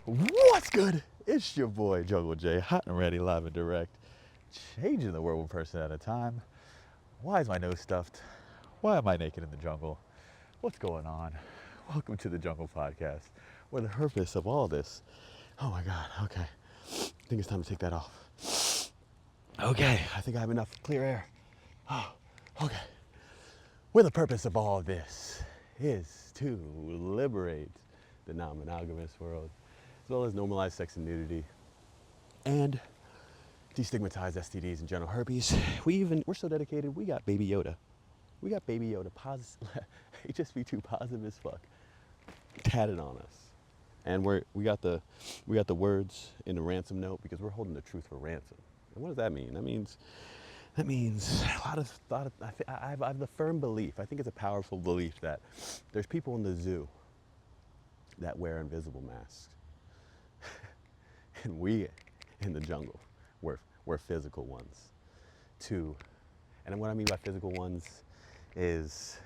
What's good? It's your boy Jungle Jay, hot and ready, live and direct, changing the world one person at a time. Why is my nose stuffed? Why am I naked in the jungle? What's going on? Welcome to the Jungle Podcast, where the purpose of all this. Oh my God, okay. I think it's time to take that off. Okay, I think I have enough clear air. Oh, okay. Where the purpose of all this is to liberate the non-monogamous world, as well as normalize sex and nudity, and destigmatize STDs and genital herpes. We're so dedicated, we got Baby Yoda. We got Baby Yoda, HSV2 positive as fuck, tatted on us. And we got the words in the ransom note because we're holding the truth for ransom. And what does that mean? That means I have the firm belief, I think it's a powerful belief, that there's people in the zoo that wear invisible masks. And we in the jungle, we're physical ones too. And what I mean by physical ones is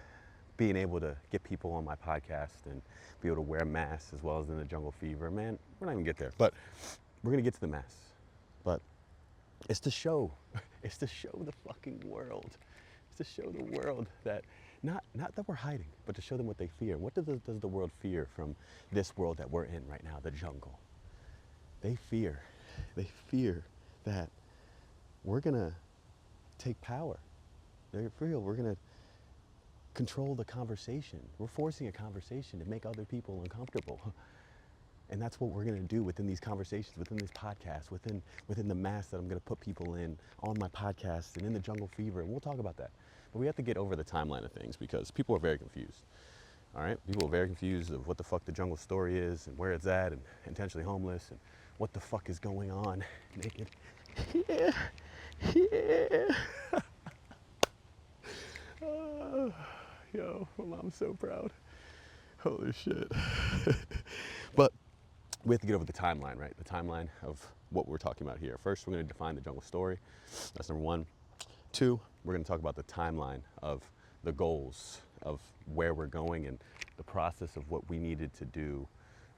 being able to get people on my podcast and be able to wear masks, as well as in the jungle fever. Man, we're not even get there, but we're gonna get to the masks. But it's to show the fucking world. It's to show the world that not that we're hiding, but to show them what they fear. What does the world fear from this world that we're in right now, the jungle? They fear that we're gonna take power. They're real. We're gonna control the conversation. We're forcing a conversation to make other people uncomfortable. And that's what we're gonna do within these conversations, within this podcast, within the mask that I'm gonna put people in on my podcast and in the jungle fever. And we'll talk about that. But we have to get over the timeline of things because people are very confused. All right? People are very confused of what the fuck the jungle story is and where it's at, and intentionally homeless, and what the fuck is going on naked. Yeah. Yo, my mom's so proud. Holy shit. But we have to get over the timeline, right? The timeline of what we're talking about here. First, we're going to define the jungle story. That's number one. Two, we're going to talk about the timeline of the goals of where we're going and the process of what we needed to do.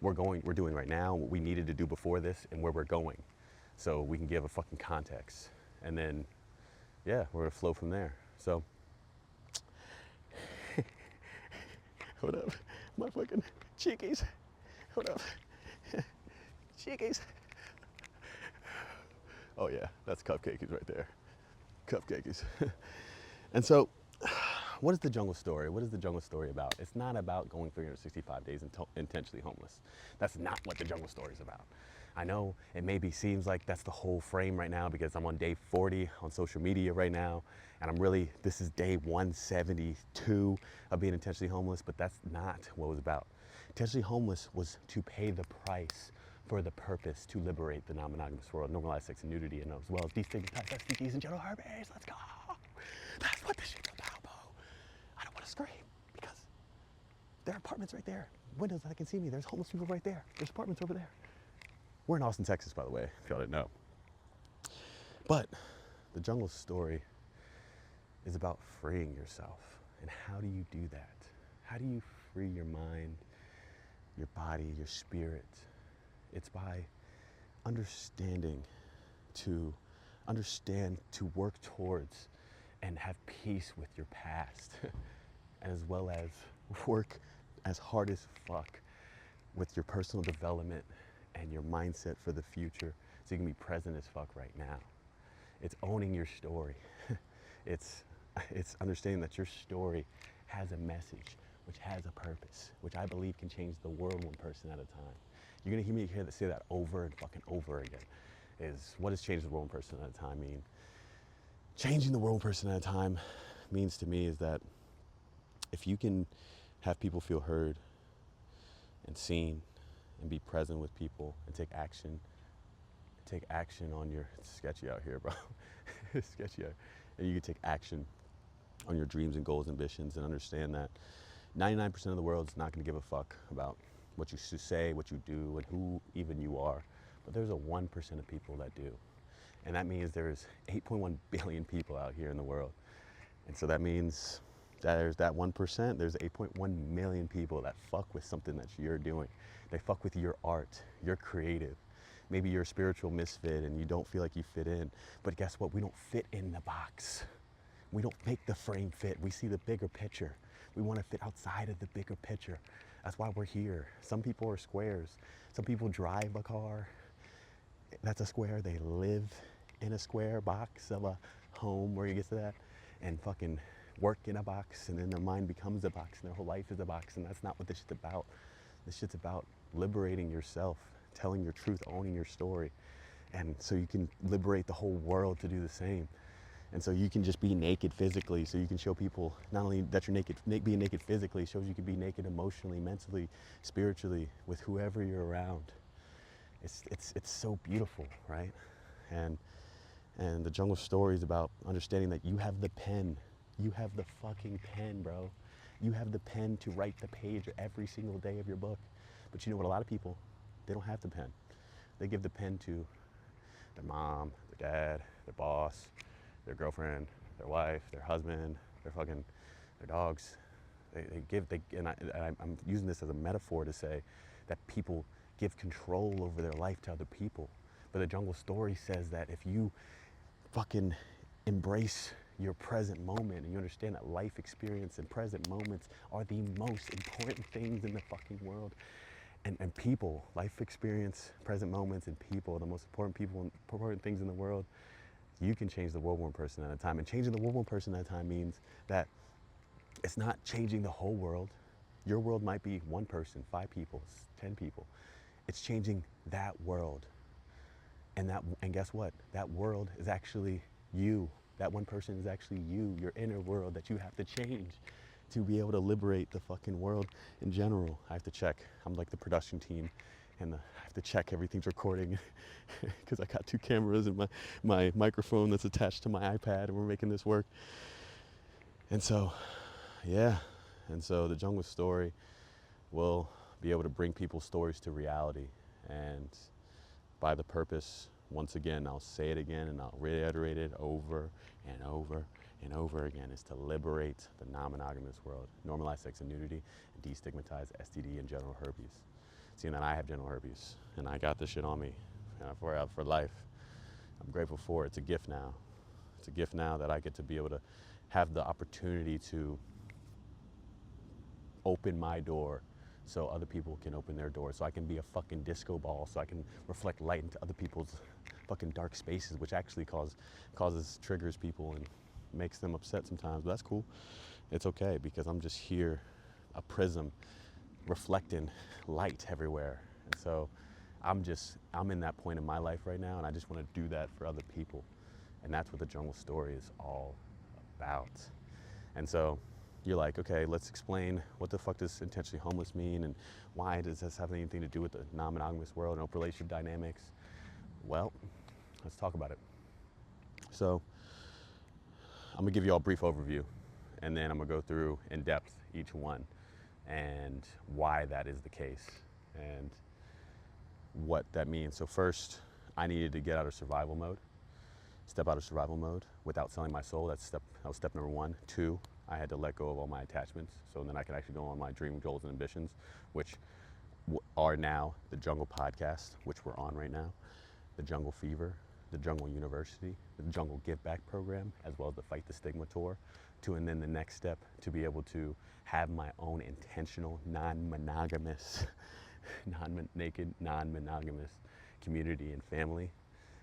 We're doing right now, what we needed to do before this, and where we're going, so we can give a fucking context. And then, yeah, we're going to flow from there. So, what up? My fucking cheekies. What up? Cheekies. Oh yeah, that's cupcakes right there. Cupcakes. And so, what is the jungle story? What is the jungle story about? It's not about going 365 days intentionally homeless. That's not what the jungle story is about. I know it maybe seems like that's the whole frame right now because I'm on day 40 on social media right now, and this is day 172 of being intentionally homeless, but that's not what it was about. Intentionally homeless was to pay the price for the purpose to liberate the non-monogamous world, normalize sex and nudity, and as well as destigmatize STDs and genital herpes. Let's go. That's what this shit's about, bro. I don't want to scream because there are apartments right there, windows that can see me. There's homeless people right there. There's apartments over there. We're in Austin, Texas, by the way, if y'all didn't know. But the jungle story is about freeing yourself. And how do you do that? How do you free your mind, your body, your spirit? It's by understand to work towards and have peace with your past, as well as work as hard as fuck with your personal development and your mindset for the future, so you can be present as fuck right now. It's owning your story. It's understanding that your story has a message, which has a purpose, which I believe can change the world one person at a time. You're gonna hear me say that over and fucking over again. Is what does change the world one person at a time mean? Changing the world one person at a time means to me is that if you can have people feel heard and seen and be present with people and take action on your, it's sketchy out here, bro. It's sketchy out. And you can take action on your dreams and goals, ambitions, and understand that 99% of the world's not gonna give a fuck about what you say, what you do, and who even you are. But there's a 1% of people that do. And that means there's 8.1 billion people out here in the world. And so that means There's that 1%, there's 8.1 million people that fuck with something that you're doing. They fuck with your art, you're creative. Maybe you're a spiritual misfit and you don't feel like you fit in, but guess what? We don't fit in the box. We don't make the frame fit. We see the bigger picture. We want to fit outside of the bigger picture. That's why we're here. Some people are squares. Some people drive a car. That's a square. They live in a square box of a home where you get to that, and fucking work in a box, and then their mind becomes a box and their whole life is a box, and that's not what this shit's about. This shit's about liberating yourself, telling your truth, owning your story, and so you can liberate the whole world to do the same. And so you can just be naked physically, so you can show people not only that you're naked, being naked physically shows you can be naked emotionally, mentally, spiritually, with whoever you're around. It's so beautiful, right? And the jungle story is about understanding that you have the pen. You have the fucking pen, bro. You have the pen to write the page every single day of your book. But you know what? A lot of people, they don't have the pen. They give the pen to their mom, their dad, their boss, their girlfriend, their wife, their husband, their dogs. I'm using this as a metaphor to say that people give control over their life to other people. But the jungle story says that if you fucking embrace your present moment and you understand that life experience and present moments are the most important things in the fucking world. And people, life experience, present moments, and people, the most important things in the world. You can change the world one person at a time. And changing the world one person at a time means that it's not changing the whole world. Your world might be one person, 5 people, 10 people. It's changing that world. And guess what? That world is actually you. That one person is actually you, your inner world that you have to change to be able to liberate the fucking world in general. I have to check. I'm like the production team, and I have to check everything's recording because I got 2 cameras and my microphone that's attached to my iPad, and we're making this work. And so, yeah. And so the jungle story will be able to bring people's stories to reality. And by the purpose, once again, I'll say it again and I'll reiterate it over and over and over again, is to liberate the non-monogamous world, normalize sex and nudity, and destigmatize STD and genital herpes. Seeing that I have genital herpes and I got this shit on me for life, I'm grateful for it. It's a gift now. It's a gift now that I get to be able to have the opportunity to open my door so other people can open their doors, so I can be a fucking disco ball, so I can reflect light into other people's fucking dark spaces, which actually triggers people and makes them upset sometimes, but that's cool. It's okay, because I'm just here, a prism, reflecting light everywhere. And so I'm in that point in my life right now, and I just want to do that for other people. And that's what the jungle story is all about. And so you're like, okay, let's explain what the fuck does intentionally homeless mean, and why does this have anything to do with the non-monogamous world and open relationship dynamics? Well, let's talk about it. So I'm gonna give you all a brief overview, and then I'm gonna go through in depth each one and why that is the case and what that means. So first, I needed to get out of survival mode, step out of survival mode without selling my soul. That was step number 1. 2, I had to let go of all my attachments, so then I could actually go on my dream, goals, and ambitions, which are now the Jungle Podcast, which we're on right now, the Jungle Fever, the Jungle University, the Jungle Give Back Program, as well as the Fight the Stigma Tour, and then the next step to be able to have my own intentional, non-monogamous, non-monogamous community and family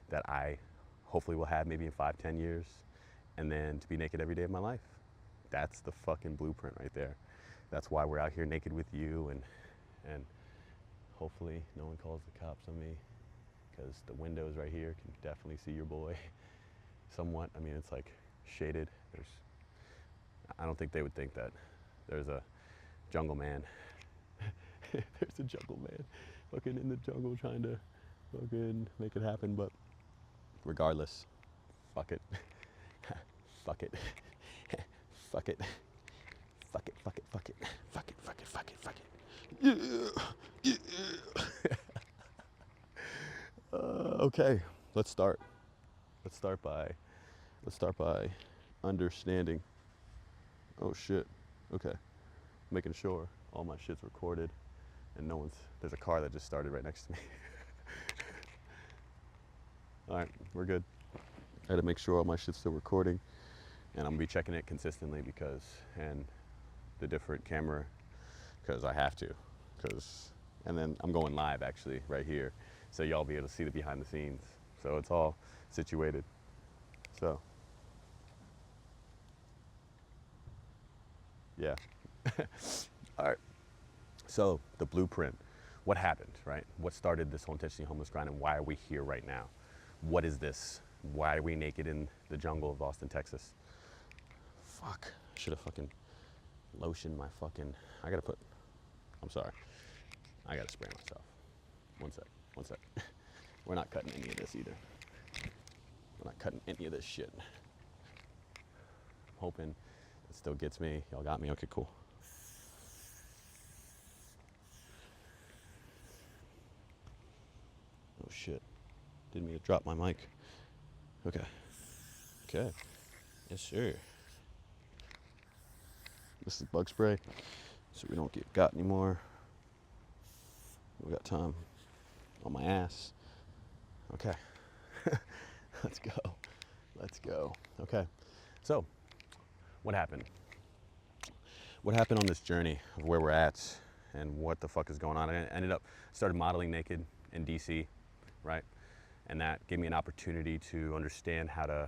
that I hopefully will have maybe in 5-10 years, and then to be naked every day of my life. That's the fucking blueprint right there. That's why we're out here naked with you, and hopefully no one calls the cops on me, because the windows right here can definitely see your boy somewhat. I mean, it's like shaded. I don't think they would think that there's a jungle man. There's a jungle man fucking in the jungle trying to fucking make it happen, but regardless, fuck it. Fuck it. Fuck it. Fuck it, fuck it, fuck it. Fuck it, fuck it, fuck it, fuck it. Yeah. Yeah. Okay, let's start. Let's start by understanding Oh shit. Okay. Making sure all my shit's recorded and no one's, there's a car that just started right next to me. All right, we're good. I had to make sure all my shit's still recording, and I'm gonna be checking it consistently because, and the different camera, because I have to, and then I'm going live actually right here, so y'all be able to see the behind the scenes. So it's all situated. So, yeah. All right. So the blueprint, what happened, right? What started this whole intentionally homeless grind, and why are we here right now? What is this? Why are we naked in the jungle of Austin, Texas? Fuck, I should have fucking lotioned my fucking, I'm sorry. I gotta spray myself. One sec. We're not cutting any of this either. We're not cutting any of this shit. I'm hoping it still gets me. Y'all got me? Okay, cool. Oh shit. Didn't mean to drop my mic. Okay. Okay. Yes, sir. This is bug spray, so we don't get got anymore. We got time on my ass. Okay. Let's go. Let's go. Okay. So, what happened? What happened on this journey of where we're at and what the fuck is going on? I ended up, started modeling naked in DC, right? And that gave me an opportunity to understand how to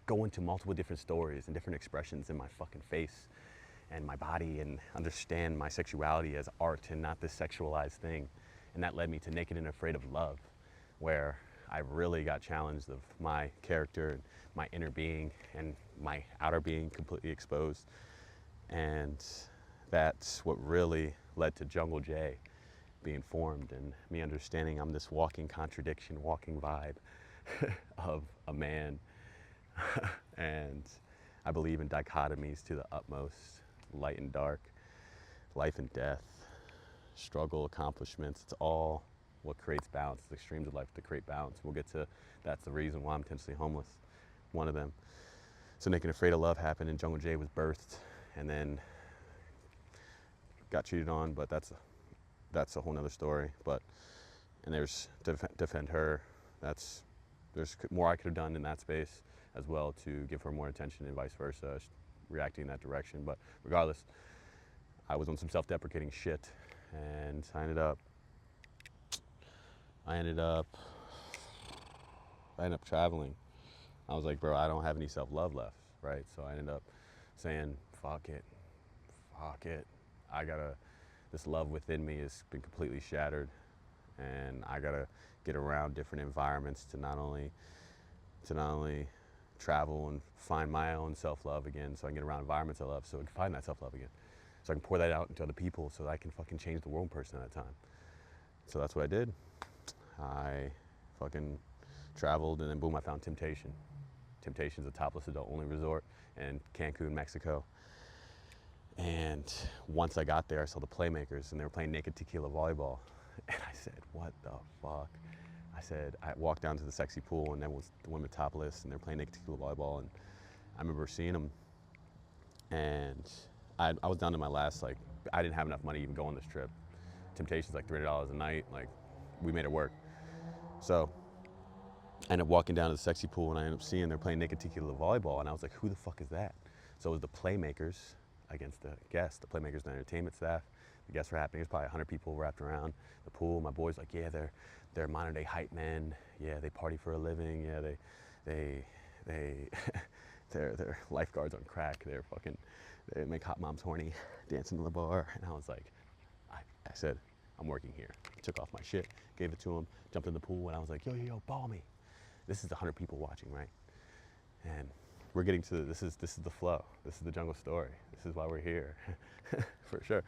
go into multiple different stories and different expressions in my fucking face and my body, and understand my sexuality as art and not this sexualized thing. And that led me to Naked and Afraid of Love, where I really got challenged of my character and my inner being and my outer being completely exposed. And that's what really led to Jungle Jaye being formed, and me understanding I'm this walking contradiction, walking vibe of a man. And I believe in dichotomies to the utmost, light and dark, life and death, struggle, accomplishments. It's all what creates balance. The extremes of life to create balance. We'll get to, that's the reason why I'm intentionally homeless, one of them. So Naked and Afraid of Love happened, and Jungle Jaye was birthed, and then got cheated on, but that's a whole nother story. But, and there's defend her. There's more I could have done in that space as well to give her more attention, and vice versa, reacting in that direction. But regardless, I was on some self-deprecating shit, and I ended up traveling. I was like, bro, I don't have any self-love left, right? So I ended up saying, fuck it. This love within me has been completely shattered, and I gotta get around different environments to not only travel and find my own self-love again, so I can get around environments I love, so I can find that self-love again, so I can pour that out into other people, so that I can fucking change the world person at a time. So that's what I did. I fucking traveled, and then boom, I found Temptation. Temptation's a topless adult only resort in Cancun, Mexico. And once I got there, I saw the Playmakers, and they were playing naked tequila volleyball. And I said, what the fuck? I walked down to the sexy pool, and there was the women topless, and they're playing naked tequila volleyball. And I remember seeing them, and I was down to my last, like, I didn't have enough money to even go on this trip. Temptation's like $300 a night. Like, we made it work. So I ended up walking down to the sexy pool, and I ended up seeing they're playing naked tequila volleyball, and I was like, who the fuck is that? So it was the Playmakers against the guests. The Playmakers, the entertainment staff. The guests were happening. There's probably 100 people wrapped around the pool. My boys like, yeah, they're modern day hype men. Yeah, they party for a living. Yeah, they're lifeguards on crack. They make hot moms horny, dancing in the bar. And I was like, I said, I'm working here. Took off my shit, gave it to him, jumped in the pool, and I was like, yo, ball me. This is 100 people watching, right? And we're getting to, this is the flow. This is the jungle story. This is why we're here, for sure.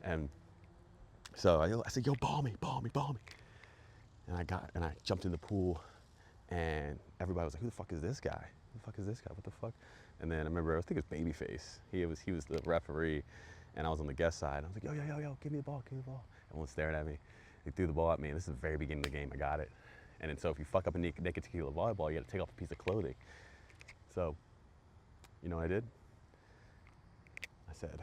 And so I said, yo, ball me. And I jumped in the pool, and everybody was like, who the fuck is this guy? What the fuck? And then I remember, I think it was Babyface. He was the referee, and I was on the guest side. I was like, yo, give me the ball. Everyone stared at me. They threw the ball at me, and this is the very beginning of the game. I got it. And then so if you fuck up a naked tequila volleyball, you gotta take off a piece of clothing. So, you know what I did? I said,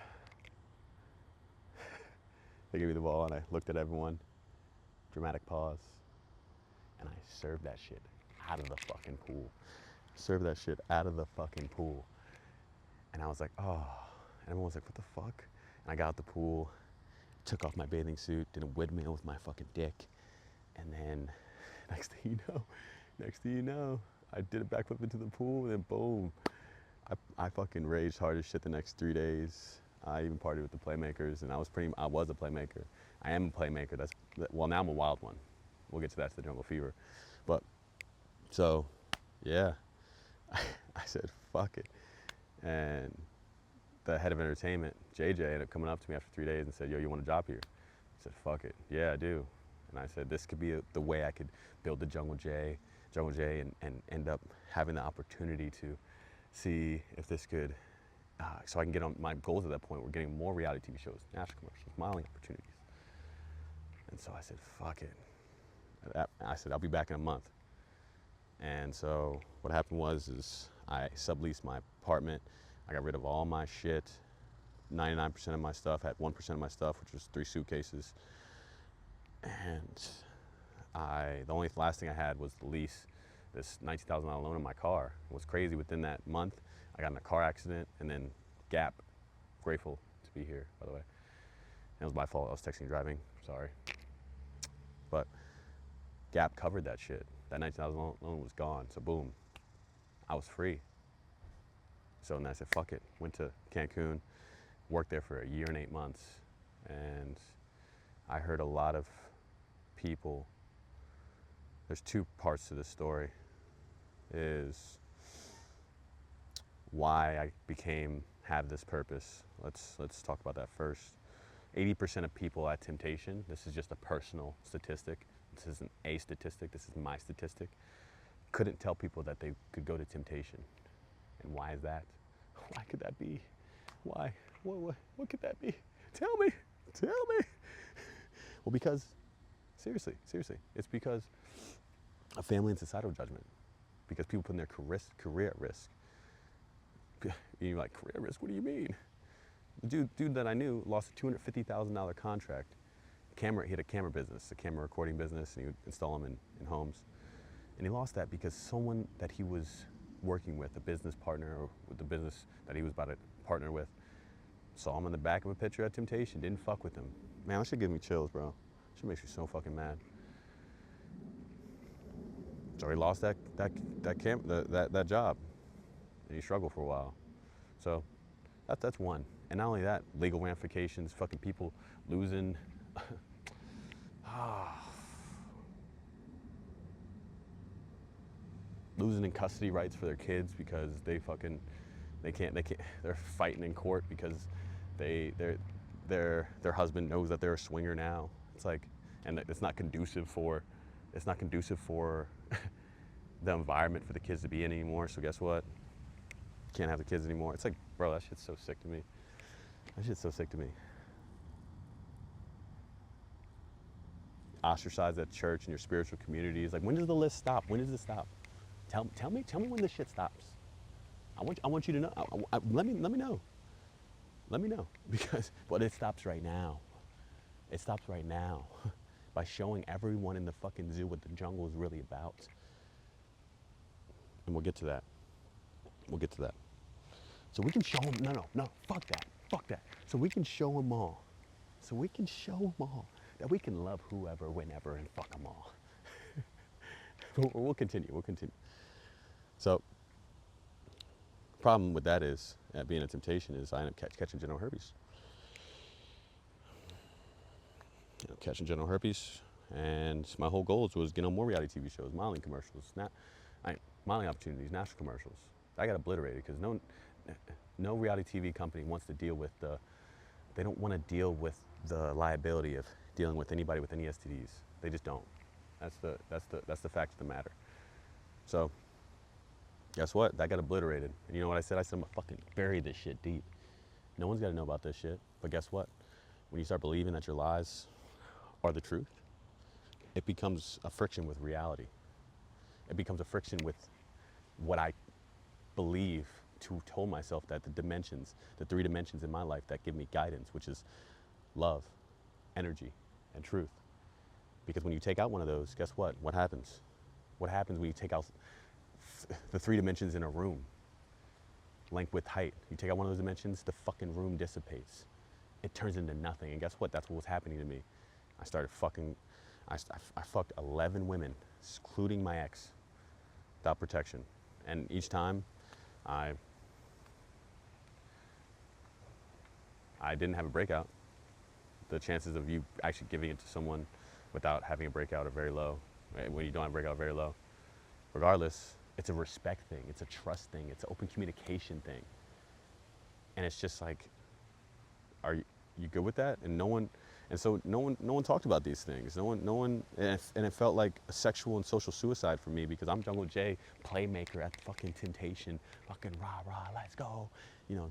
they gave me the ball and I looked at everyone, dramatic pause, and I served that shit out of the fucking pool. Served that shit out of the fucking pool. And I was like, oh, and everyone was like, what the fuck? And I got out the pool, took off my bathing suit, did a windmill with my fucking dick. And then next thing you know, I did a backflip into the pool and then boom. I fucking raged hard as shit the next 3 days. I even partied with the playmakers and I was a playmaker. I am a playmaker. Well, now I'm a wild one. We'll get to that, it's the jungle fever. But, so, yeah, I said, fuck it. And the head of entertainment, Jaye, ended up coming up to me after 3 days and said, yo, you want a job here? I said, fuck it. Yeah, I do. And I said, this could be the way I could build the Jungle Jaye, and end up having the opportunity to see if this could, so I can get on my goals at that point. We're getting more reality TV shows, national commercials, modeling opportunities. And so I said, fuck it. I said, I'll be back in a month. And so what happened is I subleased my apartment. I got rid of all my shit, 99% of my stuff, had 1% of my stuff, which was 3 suitcases. And the only last thing I had was the lease, this $19,000 loan on my car. It was crazy. Within that month, I got in a car accident, and then Gap, grateful to be here, by the way. And it was my fault. I was texting and driving. Sorry. But Gap covered that shit. That $19,000 loan was gone. So boom, I was free. So then I said, fuck it. Went to Cancun, worked there for 1 year and 8 months. And I heard a lot of people, there's 2 parts to this story, is why I have this purpose. Let's talk about that first. 80% of people at Temptation, this is just a personal statistic. This isn't a statistic, this is my statistic, couldn't tell people that they could go to Temptation. And why is that? Why could that be? Why? What could that be? Tell me. Well, because, seriously, it's because of family and societal judgment. Because people putting their career at risk. You're like, career risk, what do you mean? The dude that I knew lost a $250,000 contract. He had a camera business, a camera recording business, and he would install them in homes. And he lost that because someone that he was working with, a business partner, or with the business that he was about to partner with, saw him in the back of a picture at Temptation, didn't fuck with him. Man, that should give me chills, bro. Should make you so fucking mad. So he lost that job, and he struggled for a while. So that's one. And not only that, legal ramifications, fucking people losing, losing in custody rights for their kids because they can't, they're fighting in court because their husband knows that they're a swinger now. It's like, and it's not conducive for the environment for the kids to be in anymore. So guess what? Can't have the kids anymore. It's like, bro, that shit's so sick to me. Ostracized at church and your spiritual communities. Like, when does the list stop? When does it stop? Tell me when this shit stops. I want you to know. Let me know. Let me know, but it stops right now. It stops right now by showing everyone in the fucking zoo what the jungle is really about. And we'll get to that. So we can show them, no, fuck that. So we can show them all. That we can love whoever, whenever, and fuck them all. We'll continue. So, problem with that is, being a Temptation, is I end up catching genital herpes. Catching genital herpes, and my whole goal was get on more reality TV shows, modeling commercials, modeling opportunities, national commercials. I got obliterated because no reality TV company wants to deal with they don't want to deal with the liability of dealing with anybody with any STDs. They just don't. That's the fact of the matter. So, guess what? That got obliterated. And you know what I said? I said, I'm gonna fucking bury this shit deep. No one's gotta know about this shit. But guess what? When you start believing that your lies are the truth, it becomes a friction with reality. It becomes a friction with what I believe told myself that the dimensions, the 3 dimensions in my life that give me guidance, which is love, energy, and truth. Because when you take out one of those, guess what? What happens? What happens when you take out the 3 dimensions in a room? Length, width, height. You take out one of those dimensions, the fucking room dissipates. It turns into nothing. And guess what? That's what was happening to me. I started fucking, I fucked 11 women, including my ex, without protection. And each time, I didn't have a breakout. The chances of you actually giving it to someone without having a breakout are very low. When you don't have a breakout, very low. Regardless, it's a respect thing, it's a trust thing, it's an open communication thing. And it's just like, are you good with that? And no one talked about these things. No one, and it felt like a sexual and social suicide for me, because I'm Jungle Jaye, playmaker at fucking Temptation, fucking rah, let's go. You know,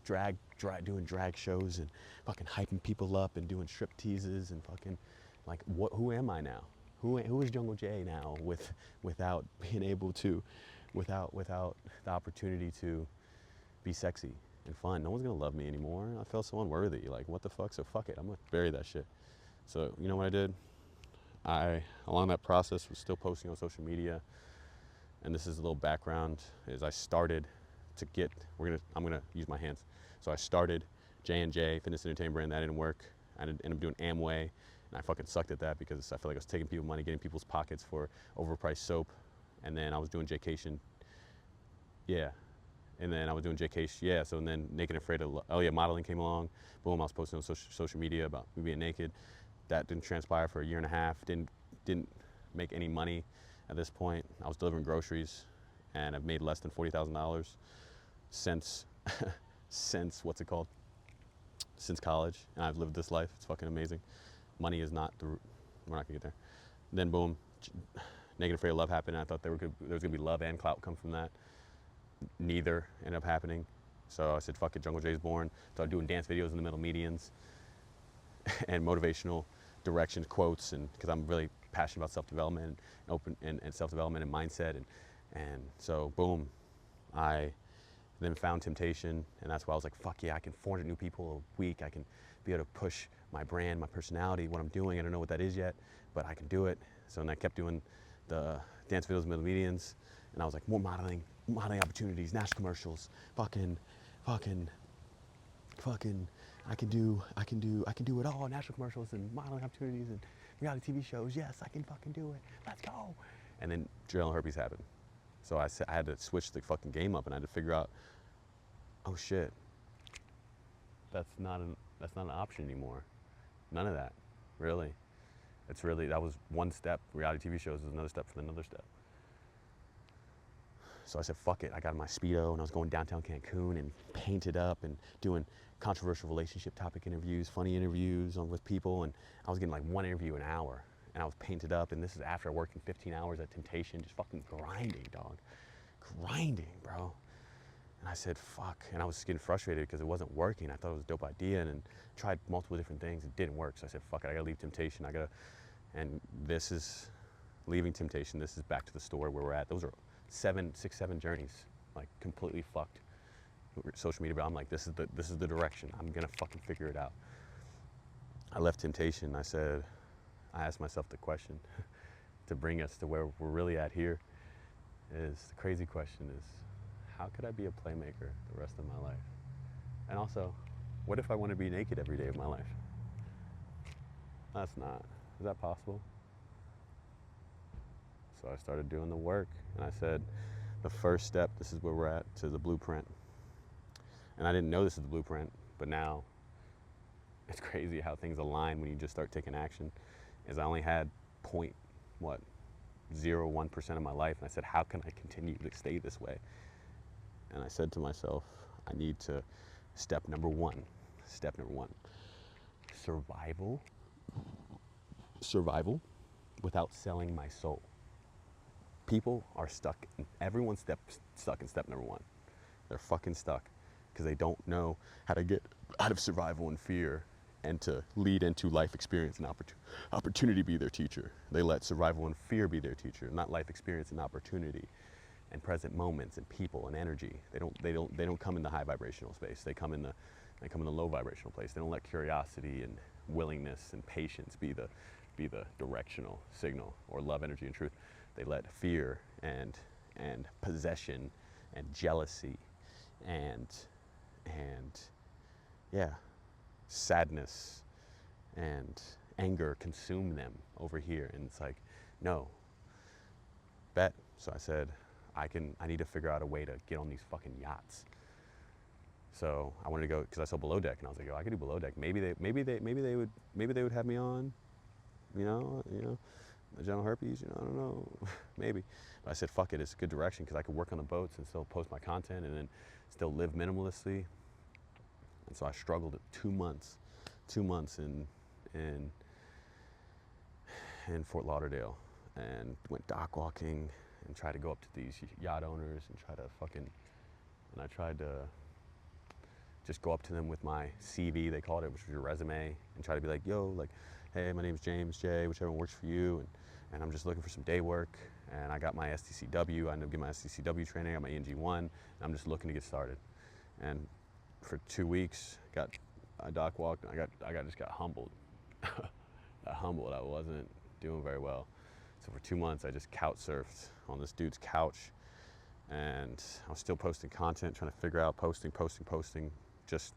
doing drag shows and fucking hyping people up and doing strip teases and fucking, like, who am I now? Who is Jungle Jaye now without being able to, without the opportunity to be sexy and fun? No one's gonna love me anymore. I felt so unworthy. Like, what the fuck? So fuck it. I'm gonna bury that shit. So you know what I did? Along that process, was still posting on social media. And this is a little background. Is I started to get. I'm gonna use my hands. So I started J&J Fitness and Entertainment brand. That didn't work. I ended up doing Amway, and I fucking sucked at that because I feel like I was taking people money, getting people's pockets for overpriced soap. And then I was doing Jaycation. Yeah. And then I was doing Jaycation. Yeah. So and then Naked and Afraid of modeling came along. Boom, I was posting on social media about me being naked. That didn't transpire for a year and a half. Didn't make any money at this point. I was delivering groceries, and I've made less than $40,000 since what's it called? Since college, and I've lived this life. It's fucking amazing. Money is not the. We're not gonna get there. Then boom, Naked and Afraid of Love happened. And I thought there was gonna be love and clout come from that. Neither ended up happening. So I said, fuck it, Jungle Jay's born. Started doing dance videos in the middle medians and motivational directions, quotes, and because I'm really passionate about self-development and self-development and mindset, and so boom, I then found Temptation, and that's why I was like, fuck yeah, I can 400 new people a week. I can be able to push my brand, my personality, what I'm doing. I don't know what that is yet, but I can do it. So then I kept doing the dance videos, middle medians, and I was like, more modeling opportunities, national commercials, fucking, I can do it all, national commercials and modeling opportunities and reality TV shows. Yes, I can fucking do it. Let's go. And then genital herpes happened. So I had to switch the fucking game up, and I had to figure out, oh shit, that's not an option anymore. None of that, really. That was one step. Reality TV shows is another step for another step. So I said, fuck it. I got my Speedo, and I was going downtown Cancun and painted up and doing controversial relationship topic interviews, funny interviews with people, and I was getting like one interview an hour, and I was painted up, and this is after working 15 hours at Temptation, just fucking grinding, dog. Grinding, bro. And I said, fuck, and I was getting frustrated because it wasn't working. I thought it was a dope idea, and tried multiple different things. It didn't work, so I said, fuck it, I gotta leave Temptation. And this is leaving Temptation. This is back to the store where we're at. Those are 7 journeys, like completely fucked social media, but I'm like, this is the direction. I'm gonna fucking figure it out. I left Temptation. I asked myself the question to bring us to where we're really at here is, the crazy question is, how could I be a playmaker the rest of my life? And also, what if I want to be naked every day of my life? Is that possible? So I started doing the work, and I said, the first step, this is where we're at, to the blueprint. And I didn't know this is the blueprint, but now it's crazy how things align when you just start taking action. Is I only had 0.01% of my life, and I said, how can I continue to stay this way? And I said to myself, I need to, step number one, survival without selling my soul. People are everyone's stuck in step number one. They're fucking stuck because they don't know how to get out of survival and fear and to lead into life experience and opportunity be their teacher. They let survival and fear be their teacher, not life experience and opportunity. and present moments and people and energy. They don't come in the high vibrational space. They come in the low vibrational place. They don't let curiosity and willingness and patience be the directional signal, or love, energy, and truth. They let fear and possession and jealousy and yeah, sadness and anger consume them over here. And it's like, no, bet. So I said, I need to figure out a way to get on these fucking yachts. So I wanted to go, because I saw Below Deck, and I was like, I could do Below Deck. Maybe they would have me on, you know, the genital herpes, I don't know, maybe. But I said, fuck it, it's a good direction, because I could work on the boats and still post my content and then still live minimalistically. And so I struggled at 2 months in Fort Lauderdale, and went dock walking and tried to go up to these yacht owners and I tried to just go up to them with my CV, they called it, which was your resume, and try to be like, yo, like, hey, my name's Jaye, whichever one works for you, and I'm just looking for some day work, and I got my STCW, I ended up getting my STCW training, I got my ENG1, and I'm just looking to get started. And for 2 weeks, I dock walked, and I just got humbled. Got humbled, I wasn't doing very well. So for 2 months, I just couch surfed on this dude's couch, and I was still posting content, trying to figure out posting, just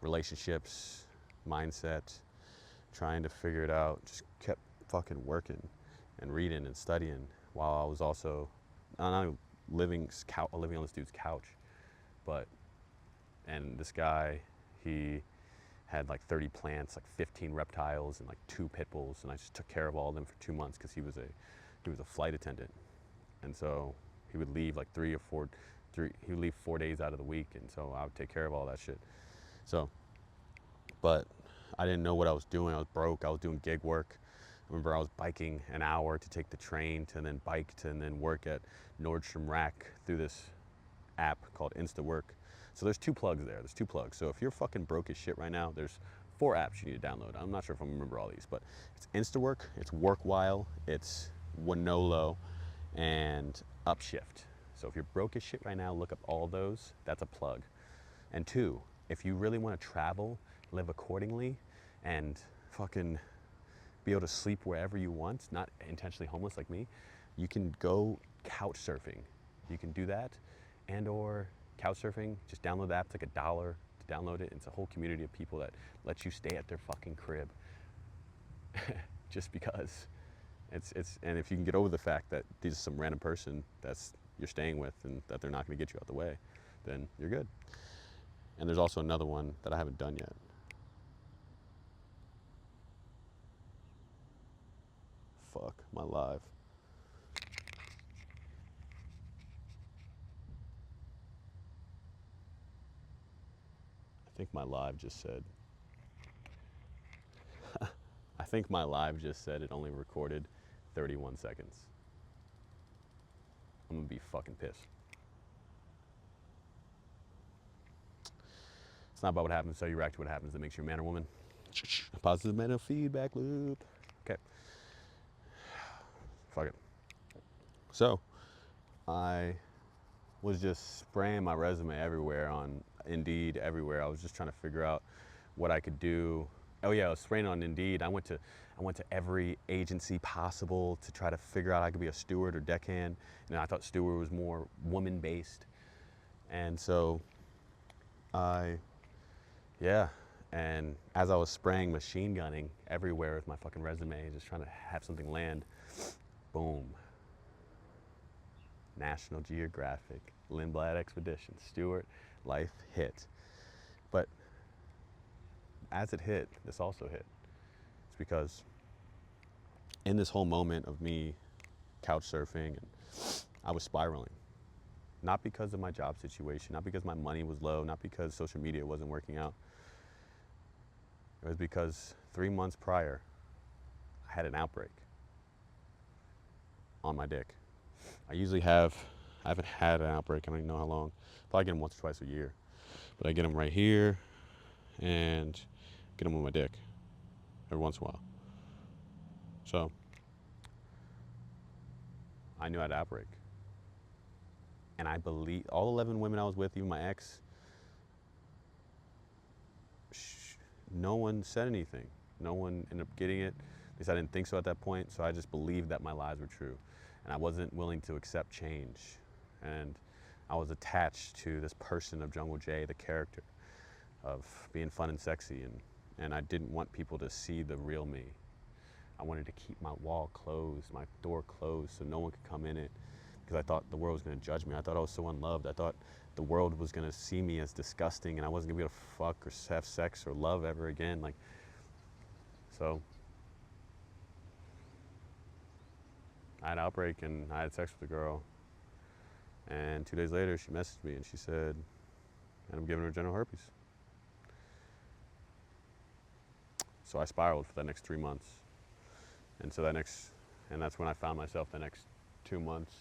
relationships, mindset, trying to figure it out. Just kept fucking working and reading and studying while I was also not living on this dude's couch, and this guy, he had like 30 plants, like 15 reptiles, and like 2 pit bulls, and I just took care of all of them for 2 months because he was a flight attendant, and so he would leave like he would leave 4 days out of the week, and so I would take care of all that shit. So, but I didn't know what I was doing. I was broke. I was doing gig work. I remember I was biking an hour to take the train to then bike to and then work at Nordstrom Rack through this app called InstaWork. So there's 2 plugs there. There's 2 plugs. So if you're fucking broke as shit right now, there's 4 apps you need to download. I'm not sure if I remember all these, but it's InstaWork, it's WorkWhile, it's Wonolo, and Upshift. So if you're broke as shit right now, look up all those. That's a plug. And 2, if you really want to travel, live accordingly, and fucking be able to sleep wherever you want, not intentionally homeless like me, you can go couch surfing. You can do that, and or couch surfing, just download the app. It's like $1 to download it. It's a whole community of people that let you stay at their fucking crib just because and if you can get over the fact that this is some random person that's you're staying with and that they're not going to get you out the way, then you're good. And there's also another one that I haven't done yet. Fuck my live. I think my live just said it only recorded 31 seconds. I'm gonna be fucking pissed. It's not about what happens, so you react to what happens that makes you a man or woman. Positive mental feedback loop. Okay. Fuck it. So, I was just spraying my resume everywhere on Indeed, everywhere. I was just trying to figure out what I could do. Oh yeah, I was spraying on Indeed. I went to every agency possible to try to figure out I could be a steward or deckhand. And I thought steward was more woman-based. And so and as I was spraying, machine gunning everywhere with my fucking resume, just trying to have something land, boom. National Geographic, Lindblad Expedition, Stewart, life hit. But as it hit, this also hit. It's because in this whole moment of me couch surfing, I was spiraling. Not because of my job situation, not because my money was low, not because social media wasn't working out. It was because 3 months prior, I had an outbreak on my dick. I haven't had an outbreak, I don't even know how long. Probably get them once or twice a year. But I get them right here and get them on my dick every once in a while. So I knew I had an outbreak. And I believe all 11 women I was with, even my ex, no one said anything. No one ended up getting it. At least I didn't think so at that point. So I just believed that my lies were true. And I wasn't willing to accept change. And I was attached to this person of Jungle Jaye, the character of being fun and sexy. And I didn't want people to see the real me. I wanted to keep my wall closed, my door closed, so no one could come in it, because I thought the world was going to judge me. I thought I was so unloved. I thought the world was going to see me as disgusting, and I wasn't going to be able to fuck or have sex or love ever again. Like, so I had an outbreak, and I had sex with a girl. And 2 days later, she messaged me, and she said, and I'm giving her genital herpes. So I spiraled for the next 3 months. And so that's when I found myself the next 2 months.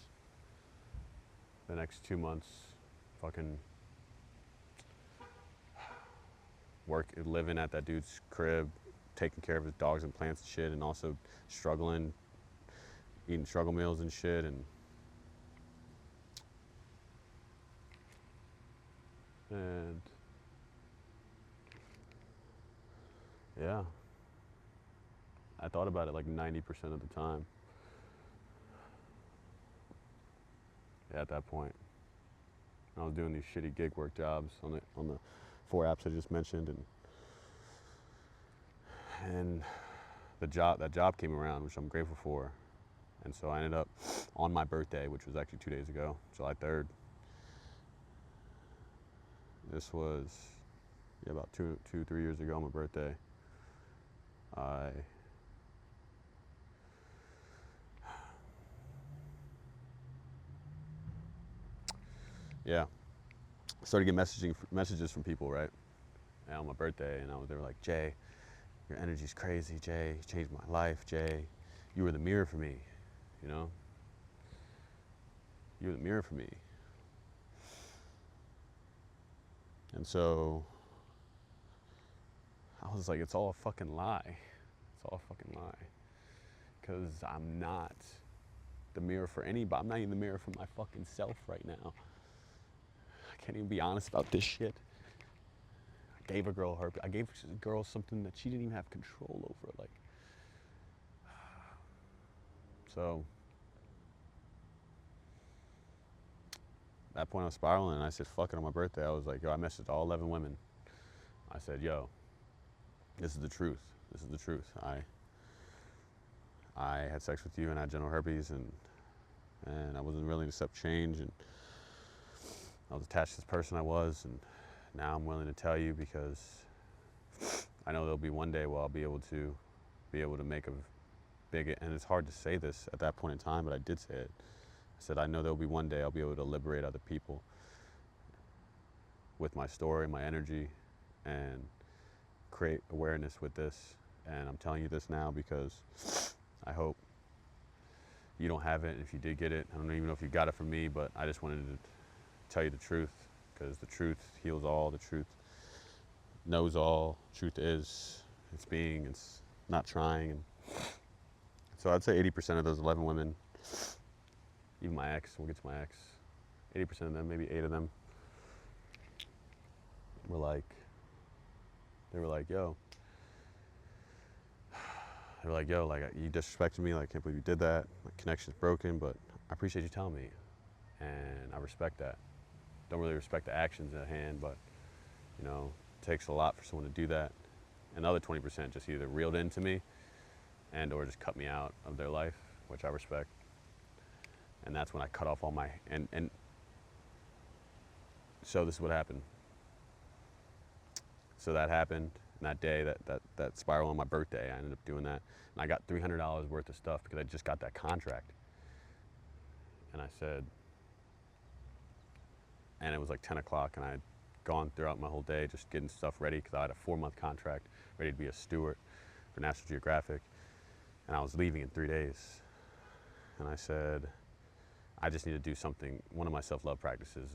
Fucking living at that dude's crib, taking care of his dogs and plants and shit, and also struggling, eating struggle meals and shit. And yeah, I thought about it like 90% of the time. At that point, I was doing these shitty gig work jobs on the 4 apps I just mentioned, and that job came around, which I'm grateful for. And so I ended up on my birthday, which was actually 2 days ago, July 3rd. This was about 3 years ago on my birthday. I started getting messages from people, right? And on my birthday, and they were like, Jaye, your energy's crazy, Jaye, you changed my life, Jaye, you were the mirror for me, you know? You were the mirror for me. And so I was like, it's all a fucking lie. It's all a fucking lie. Because I'm not the mirror for anybody. I'm not even the mirror for my fucking self right now. I can't even be honest about this shit. I gave a girl herpes. I gave a girl something that she didn't even have control over. Like, so at that point I was spiraling, and I said, fuck it, on my birthday. I was like, yo, I messaged all 11 women. I said, yo, this is the truth. This is the truth. I had sex with you and I had genital herpes, and I wasn't willing to accept change, and I was attached to this person I was, and now I'm willing to tell you because I know there'll be one day where I'll be able to make a big, and it's hard to say this at that point in time, but I did say it. I said, I know there'll be one day I'll be able to liberate other people with my story, my energy, and create awareness with this. And I'm telling you this now because I hope you don't have it. If you did get it, I don't even know if you got it from me, but I just wanted to tell you the truth, because the truth heals all, the truth knows all, truth is, it's being, it's not trying. And so I'd say 80% of those 11 women, even my ex, we'll get to my ex, 80% of them, maybe 8 of them, were like, yo, like, you disrespected me, like, I can't believe you did that, my connection's broken, but I appreciate you telling me, and I respect that. Don't really respect the actions at hand, but, you know, it takes a lot for someone to do that. And the other 20% just either reeled into me and or just cut me out of their life, which I respect. And that's when I cut off all my, and so this is what happened. So that happened, and that day, that spiral on my birthday, I ended up doing that. And I got $300 worth of stuff because I just got that contract. And I said, and it was like 10 o'clock, and I had gone throughout my whole day just getting stuff ready because I had a 4-month contract ready to be a steward for National Geographic. And I was leaving in 3 days. And I said, I just need to do something. One of my self-love practices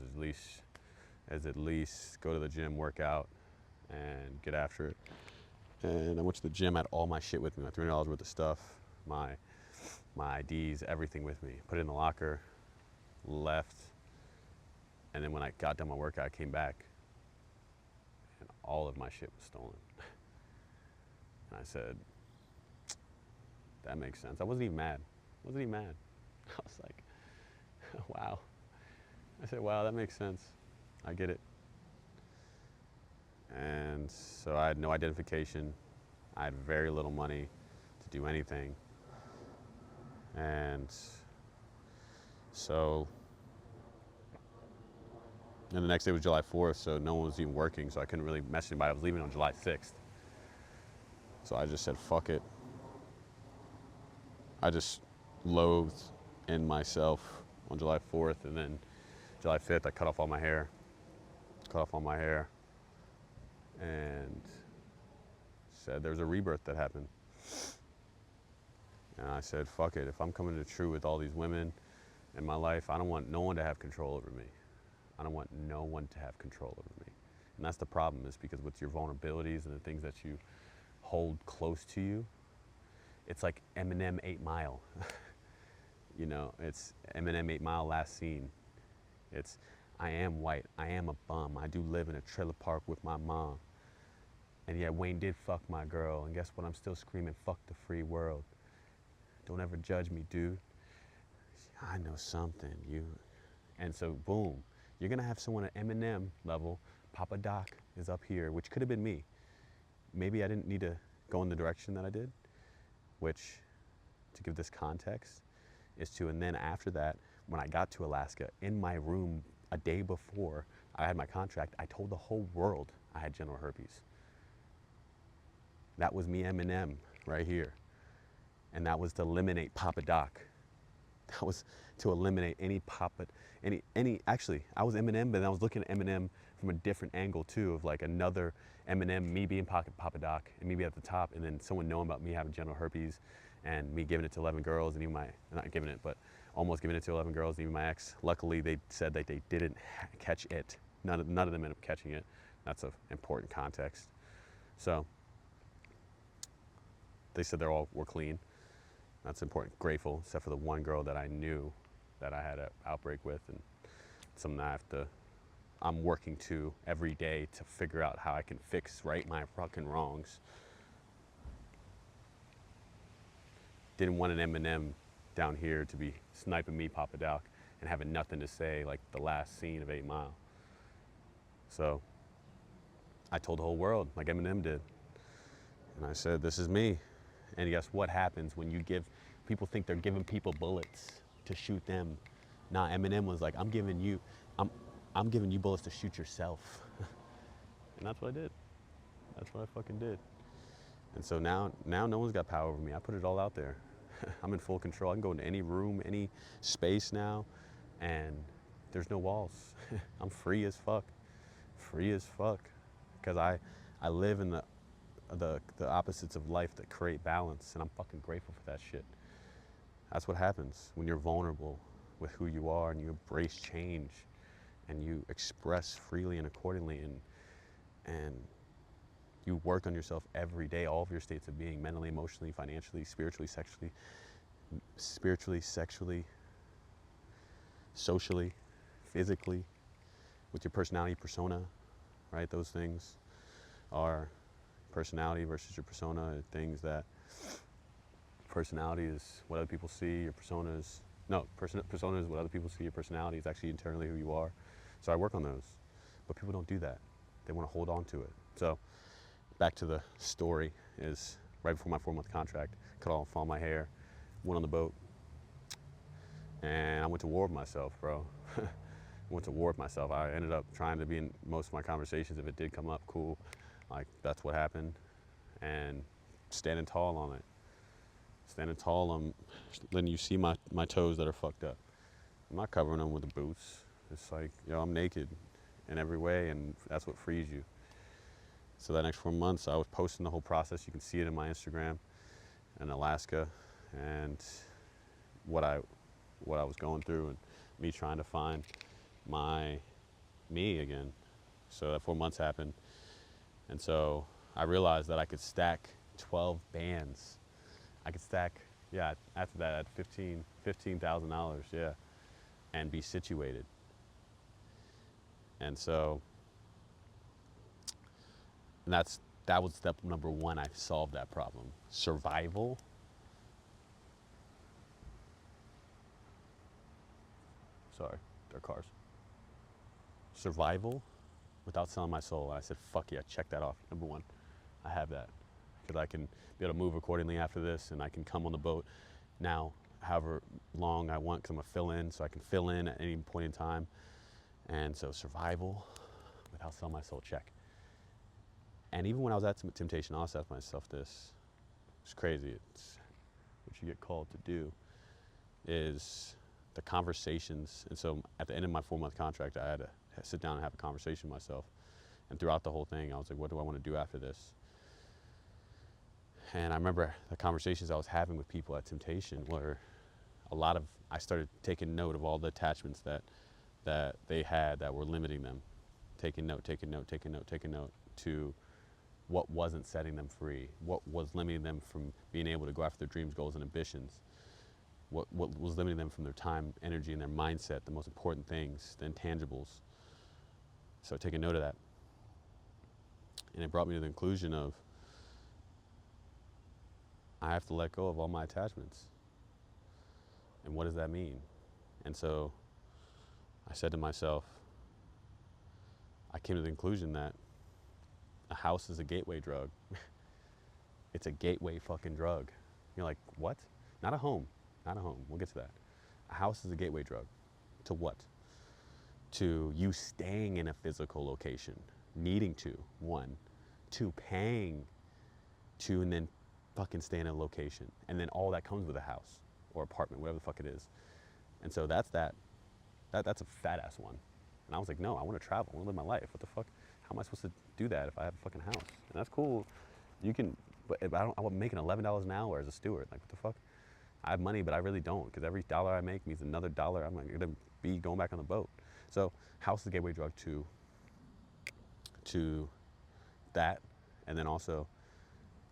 is at least go to the gym, work out, and get after it. And I went to the gym, had all my shit with me, my $300 worth of stuff, my IDs, everything with me. Put it in the locker, left, And then when I got done my workout, I came back and all of my shit was stolen. And I said, that makes sense. I wasn't even mad. I was like, wow. I said, wow, that makes sense. I get it. And so I had no identification. I had very little money to do anything. And so, and the next day was July 4th, so no one was even working, so I couldn't really message anybody. I was leaving on July 6th. So I just said, fuck it. I just loathed in myself on July 4th, and then July 5th, I cut off all my hair. And said there's a rebirth that happened. And I said, fuck it. If I'm coming to true with all these women in my life, I don't want no one to have control over me. I don't want no one to have control over me. And that's the problem, is because with your vulnerabilities and the things that you hold close to you, it's like Eminem 8 Mile. You know, it's Eminem 8 Mile last scene. It's, I am white, I am a bum, I do live in a trailer park with my mom. And yeah, Wayne did fuck my girl, and guess what, I'm still screaming, fuck the free world. Don't ever judge me, dude. I know something, you. And so, boom, you're gonna have someone at Eminem level. Papa Doc is up here, which could have been me. Maybe I didn't need to go in the direction that I did, which, to give this context, is to, and then after that, when I got to Alaska, in my room a day before I had my contract, I told the whole world I had genital herpes. That was me, Eminem, right here. And that was to eliminate Papa Doc. That was to eliminate any actually, I was Eminem, but I was looking at Eminem from a different angle too, of like another Eminem, me being Papa Doc, and me being at the top, and then someone knowing about me having genital herpes, and me giving it to 11 girls, and even not giving it, but almost giving it to 11 girls, and even my ex. Luckily, they said that they didn't catch it. None of them ended up catching it. That's an important context. So, they said were clean. That's important. Grateful, except for the one girl that I knew that I had an outbreak with, and something I'm working to every day to figure out how I can right my fucking wrongs. Didn't want an Eminem down here to be sniping me, Papa Doc, and having nothing to say like the last scene of 8 Mile. So I told the whole world, like Eminem did. And I said, this is me. And guess what happens when you people think they're giving people bullets to shoot them. Nah, Eminem was like, I'm giving you bullets to shoot yourself. And that's what I did. That's what I fucking did. And so now no one's got power over me. I put it all out there. I'm in full control. I can go into any room, any space now, and there's no walls. I'm free as fuck. Free as fuck. Because I live in the opposites of life that create balance, and I'm fucking grateful for that shit. That's what happens when you're vulnerable with who you are and you embrace change and you express freely and accordingly, and you work on yourself every day, all of your states of being, mentally, emotionally, financially, spiritually, sexually, socially, physically, with your personality, persona, right? Those things are personality versus your persona, are things that personality is what other people see, your persona is, persona is what other people see, your personality is actually internally who you are. So I work on those, but people don't do that. They want to hold on to it. So back to the story is right before my 4-month contract, cut off all my hair, went on the boat, and I went to war with myself, bro. I went to war with myself. I ended up trying to be in most of my conversations. If it did come up, cool. Like, that's what happened. And standing tall on it. Standing tall on letting you see my toes that are fucked up. I'm not covering them with the boots. It's like, I'm naked in every way, and that's what frees you. So that next 4 months, I was posting the whole process. You can see it in my Instagram in Alaska, and what I was going through, and me trying to find me again. So that 4 months happened, and so I realized that I could stack 12 bands. I could stack, after that at $15,000, and be situated. And so, and that was step number one. I solved that problem. Survival. Sorry, they're cars. Survival without selling my soul. And I said, fuck yeah, check that off. Number one, I have that. Because I can be able to move accordingly after this, and I can come on the boat now, however long I want, because I'm going to fill in, so I can fill in at any point in time. And so survival without selling my soul, check. And even when I was at temptation, I also asked myself this. It's crazy. It's what you get called to do is the conversations. And so at the end of my 4-month contract, I had to sit down and have a conversation with myself. And throughout the whole thing, I was like, what do I want to do after this? And I remember the conversations I was having with people at temptation were I started taking note of all the attachments that they had that were limiting them. Taking note to what wasn't setting them free, what was limiting them from being able to go after their dreams, goals, and ambitions, what was limiting them from their time, energy, and their mindset, the most important things, the intangibles. So taking note of that. And it brought me to the conclusion of, I have to let go of all my attachments. And what does that mean? And so I said to myself, I came to the conclusion that a house is a gateway drug. It's a gateway fucking drug. You're like, what? Not a home. Not a home. We'll get to that. A house is a gateway drug. To what? To you staying in a physical location, needing to, 1, 2, paying to, and then fucking stay in a location. And then all that comes with a house or apartment, whatever the fuck it is. And so that's a fat ass one. And I was like, no, I want to travel. I want to live my life. What the fuck? How am I supposed to do that if I have a fucking house? And that's cool. You can, but if I'm making $11 an hour as a steward. Like, what the fuck? I have money, but I really don't, because every dollar I make means another dollar I'm going to be going back on the boat. So house is a gateway drug to that. And then also,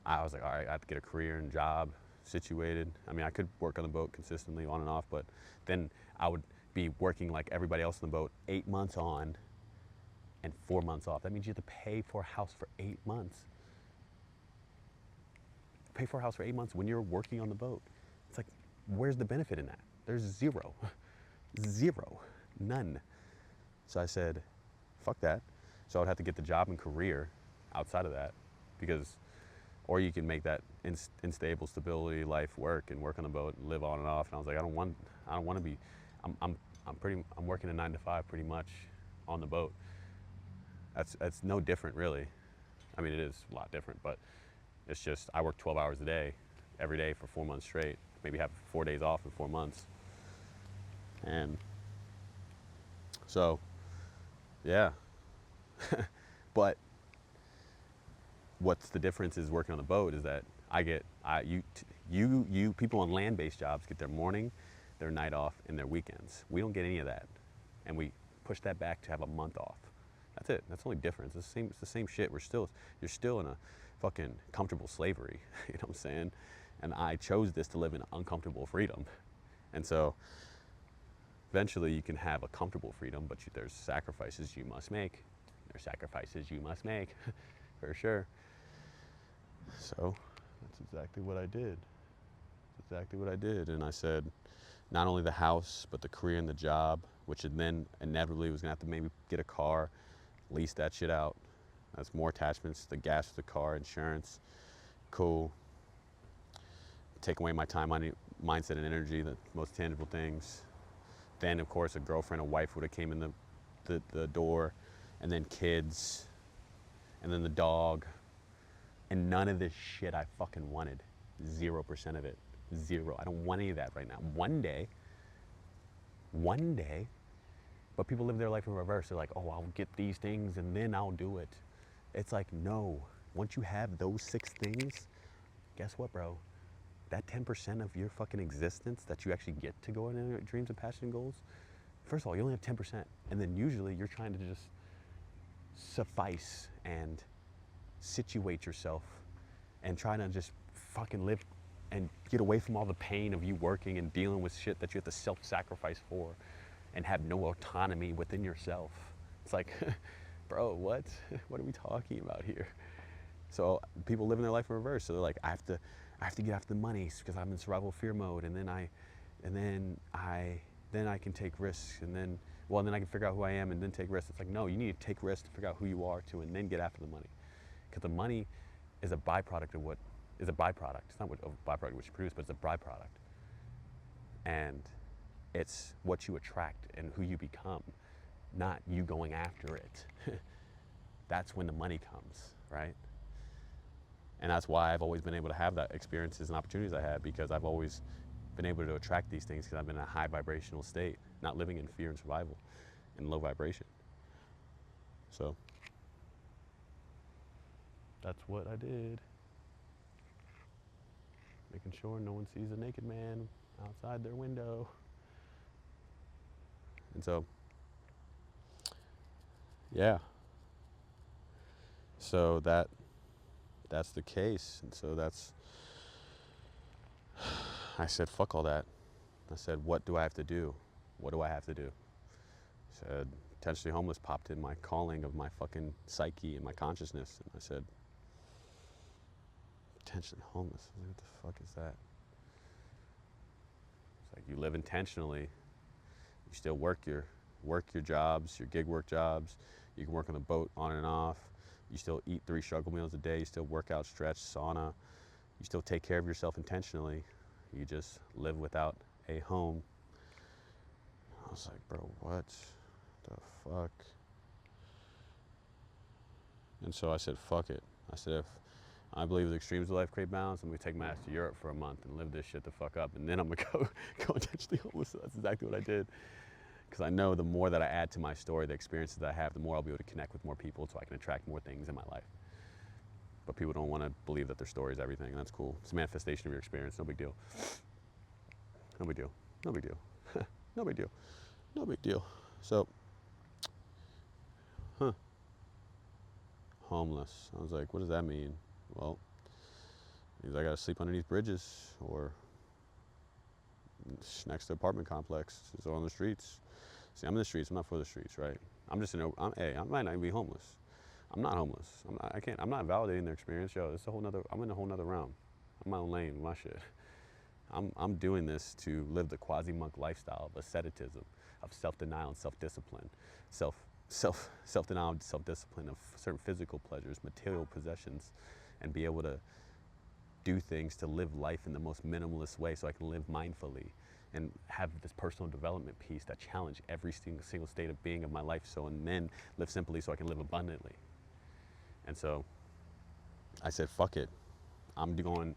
I was like, all right, I have to get a career and job situated. I mean, I could work on the boat consistently on and off, but then I would be working like everybody else on the boat, 8 months on and 4 months off. That means you have to pay for a house for 8 months. Pay for a house for 8 months when you're working on the boat. It's like, where's the benefit in that? There's zero. Zero. None. So I said, fuck that. So I would have to get the job and career outside of that, because, or you can make that unstable stability life work and work on the boat and live on and off. And I was like, I don't want to be, I'm working a 9 to 5 pretty much on the boat. That's no different really. I mean, it is a lot different, but it's just, I work 12 hours a day, every day for 4 months straight, maybe have 4 days off in 4 months. And so, yeah. But what's the difference is working on the boat is that you people on land-based jobs get their morning, their night off, and their weekends. We don't get any of that. And we push that back to have a month off. That's it. That's the only difference. It's the same shit. You're still in a fucking comfortable slavery. You know what I'm saying? And I chose this to live in uncomfortable freedom. And so eventually you can have a comfortable freedom, but there's sacrifices you must make. There's sacrifices you must make, for sure. So that's exactly what I did. That's exactly what I did. And I said, not only the house, but the career and the job, which then inevitably was gonna have to maybe get a car, lease that shit out. That's more attachments, the gas for the car, insurance, cool. Take away my time, money, mindset, and energy, the most tangible things. Then, of course, a girlfriend, a wife would have came in the door, and then kids, and then the dog. And none of this shit I fucking wanted. 0% of it. Zero. I don't want any of that right now. One day, but people live their life in reverse. They're like, oh, I'll get these things and then I'll do it. It's like, no. Once you have those 6 things, guess what, bro? That 10% of your fucking existence that you actually get to go in your dreams and passion and goals, first of all, you only have 10%. And then usually you're trying to just suffice and situate yourself and trying to just fucking live and get away from all the pain of you working and dealing with shit that you have to self-sacrifice for and have no autonomy within yourself It's like, bro, what? What are we talking about here? So people living their life in reverse. So they're like, I have to get after the money because I'm in survival fear mode, and then I can take risks, and then I can figure out who I am and then take risks. It's like, no, you need to take risks to figure out who you are too, and then get after the money, because the money is a byproduct of what is a byproduct. It's not what a byproduct of what you produce, but it's a byproduct, and it's what you attract and who you become, not you going after it. That's when the money comes, right? And that's why I've always been able to have that experiences and opportunities I had, because I've always been able to attract these things because I've been in a high vibrational state, not living in fear and survival, in low vibration. So that's what I did. Making sure no one sees a naked man outside their window. And so, yeah. So that's the case. And so I said, fuck all that. I said, what do I have to do? What do I have to do? I said, potentially homeless popped in my calling of my fucking psyche and my consciousness. And I said, potentially homeless. What the fuck is that? It's like, you live intentionally. You still work your jobs, your gig work jobs. You can work on the boat on and off. You still eat 3 struggle meals a day. You still work out, stretch, sauna. You still take care of yourself intentionally. You just live without a home. I was like, bro, what the fuck? And so I said, fuck it. I said, if I believe the extremes of life create balance, I'm gonna take my ass to Europe for a month and live this shit the fuck up, and then I'm gonna go intentionally homeless. So that's exactly what I did. Because I know the more that I add to my story, the experiences that I have, the more I'll be able to connect with more people, so I can attract more things in my life. But people don't want to believe that their story is everything, and that's cool. It's a manifestation of your experience. No big deal. No big deal. No big deal. No big deal. No big deal. So, homeless. I was like, what does that mean? Well, it means I gotta sleep underneath bridges or next to an apartment complex, or on the streets. See, I'm in the streets. I'm not for the streets, right? I'm just I might not even be homeless. I'm not homeless. I'm not validating their experience. Yo, I'm in a whole nother realm. I'm my own lane with my shit. I'm doing this to live the quasi-monk lifestyle of asceticism, of self-denial and self-discipline, self-denial and self-discipline of certain physical pleasures, material possessions, and be able to do things to live life in the most minimalist way, so I can live mindfully and have this personal development piece that challenge every single state of being of my life. So, and then live simply so I can live abundantly. And so I said, fuck it. I'm going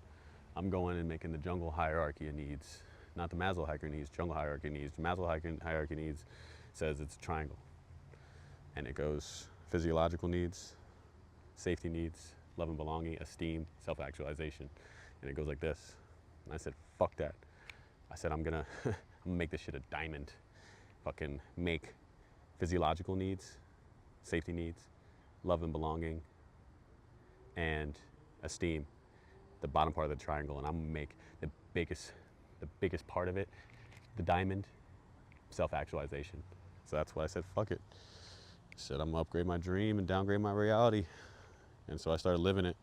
and making the jungle hierarchy of needs, not the Maslow hierarchy needs, jungle hierarchy needs. Maslow hierarchy needs says it's a triangle. And it goes physiological needs, safety needs, love and belonging, esteem, self-actualization. And it goes like this. And I said, fuck that. I said, I'm gonna make this shit a diamond. Fucking make physiological needs, safety needs, love and belonging, and esteem the bottom part of the triangle, and I'm gonna make the biggest part of it, the diamond, self-actualization. So that's why I said, fuck it. I said, I'm gonna upgrade my dream and downgrade my reality. And so I started living it,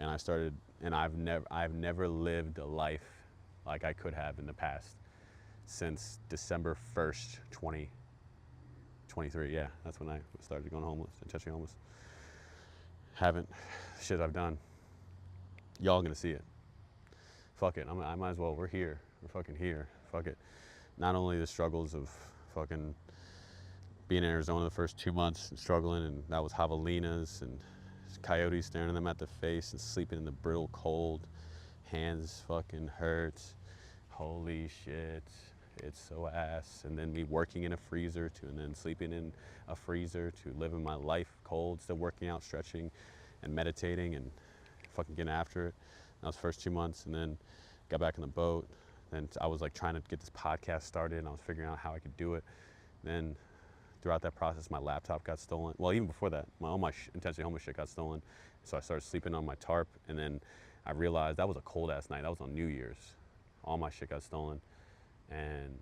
and I've never lived a life like I could have in the past since December 1st, 2023. Yeah, that's when I started going homeless, intentionally homeless. Shit I've done. Y'all gonna see it. Fuck it, I might as well, we're here. We're fucking here, fuck it. Not only the struggles of fucking being in Arizona the first 2 months and struggling, and that was javelinas and coyotes staring them at the face and sleeping in the brittle cold. Hands fucking hurt. Holy shit, it's so ass. And then me working in a freezer and then sleeping in a freezer to living my life cold, still working out, stretching and meditating and fucking getting after it. That was the first 2 months, and then got back in the boat. Then I was like trying to get this podcast started, and I was figuring out how I could do it. Then throughout that process, my laptop got stolen. Well, even before that, all my intentionally homeless shit got stolen. So I started sleeping on my tarp, and then I realized that was a cold ass night. That was on New Year's. All my shit got stolen, and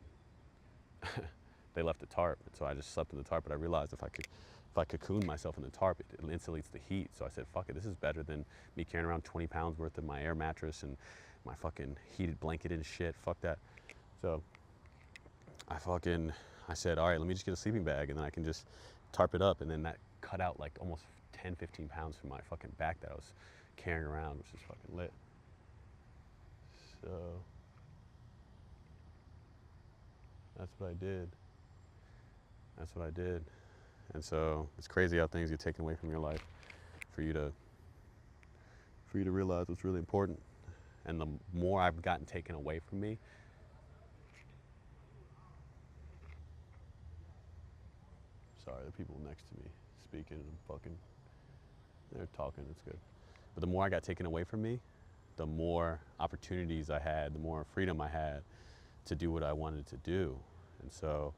they left the tarp, and so I just slept in the tarp. But I realized if I cocoon myself in the tarp, it insulates the heat. So I said, fuck it, this is better than me carrying around 20 pounds worth of my air mattress and my fucking heated blanket and shit. Fuck that. So I said, all right, let me just get a sleeping bag, and then I can just tarp it up. And then that cut out like almost 10, 15 pounds from my fucking back that I was carrying around, which is fucking lit. So that's what I did. That's what I did. And so it's crazy how things get taken away from your life for you to realize what's really important. And the more I've gotten taken away from me, sorry, the people next to me speaking and fucking, they're talking, it's good. But the more I got taken away from me, the more opportunities I had, the more freedom I had to do what I wanted to do. And so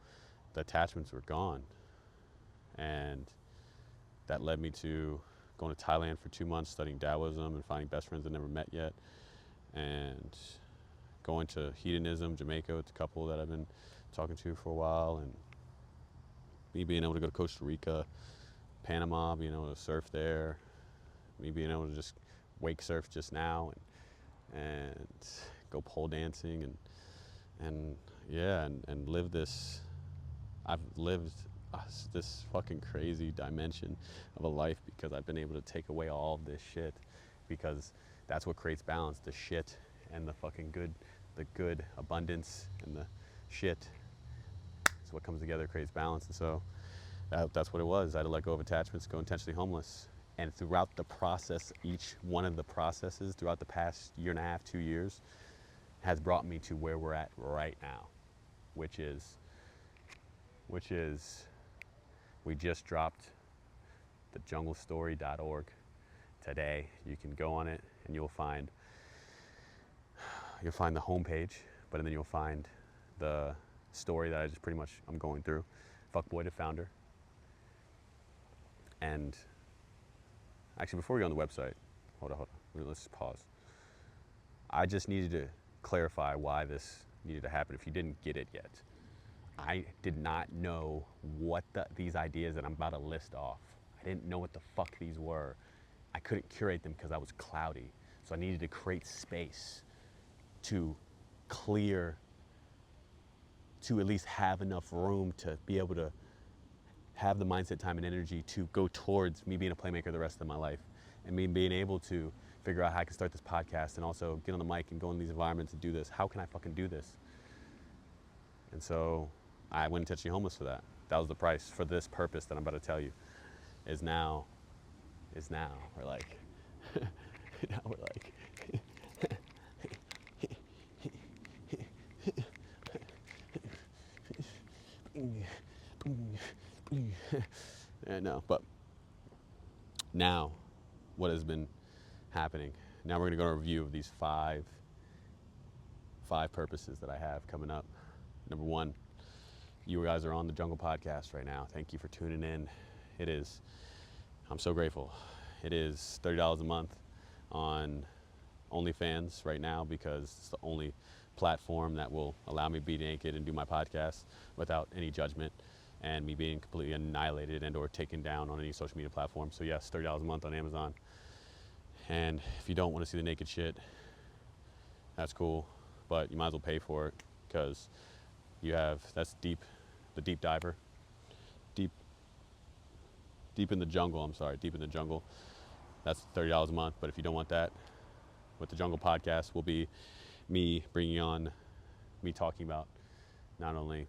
the attachments were gone. And that led me to going to Thailand for 2 months, studying Taoism and finding best friends I never met yet. And going to hedonism, Jamaica, with a couple that I've been talking to for a while. And me being able to go to Costa Rica, Panama, being able to surf there. Me being able to just wake surf just now and go pole dancing and live this. I've lived this fucking crazy dimension of a life because I've been able to take away all of this shit, because that's what creates balance. The shit and the fucking good, the good abundance and the shit. So what comes together creates balance. And so that's what it was. I had to let go of attachments, go intentionally homeless. And throughout the process, each one of the processes throughout the past year and a half, 2 years, has brought me to where we're at right now, which is we just dropped the junglestory.org today. You can go on it and you'll find the homepage, but then you'll find the story that I'm going through. Fuckboy to founder. And actually, before we go on the website, hold on, let's pause. I just needed to clarify why this needed to happen if you didn't get it yet. I did not know what these ideas that I'm about to list off, I didn't know what the fuck these were. I couldn't curate them because I was cloudy. So I needed to create space to clear, to at least have enough room to be able to have the mindset, time, and energy to go towards me being a playmaker the rest of my life, and me being able to figure out how I can start this podcast and also get on the mic and go in these environments and do this. How can I fucking do this? And so I went intentionally homeless for that. That was the price for this purpose that I'm about to tell you. Is now. We're like, now we're like, yeah, no, but now what has been happening? Now we're gonna go to a review of these five purposes that I have coming up. Number one, you guys are on the Jungle Podcast right now. Thank you for tuning in. I'm so grateful. It is $30 a month on OnlyFans right now because it's the only platform that will allow me to be naked and do my podcast without any judgment and me being completely annihilated and or taken down on any social media platform. So yes, $30 a month on Amazon. And if you don't want to see the naked shit, that's cool, but you might as well pay for it because that's the deep diver. Deep in the jungle, Deep in the Jungle. That's $30 a month, but if you don't want that, with the Jungle Podcast will be me talking about not only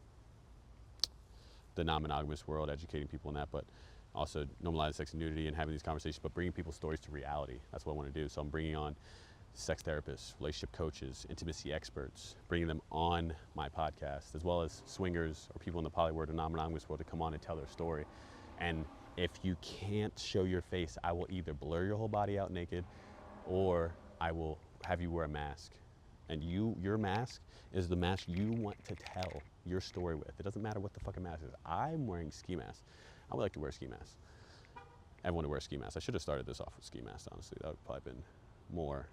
the non-monogamous world, educating people in that, but also normalizing sex and nudity and having these conversations, but bringing people's stories to reality. That's what I want to do. So I'm bringing on sex therapists, relationship coaches, intimacy experts, bringing them on my podcast, as well as swingers or people in the poly world or non-monogamous world to come on and tell their story. And if you can't show your face, I will either blur your whole body out naked or I will have you wear a mask. And your mask is the mask you want to tell your story with. It doesn't matter what the fucking mask is. I'm wearing ski mask. I would like to wear a ski mask. Everyone to wear a ski mask. I should have started this off with ski mask, honestly. That would have probably been more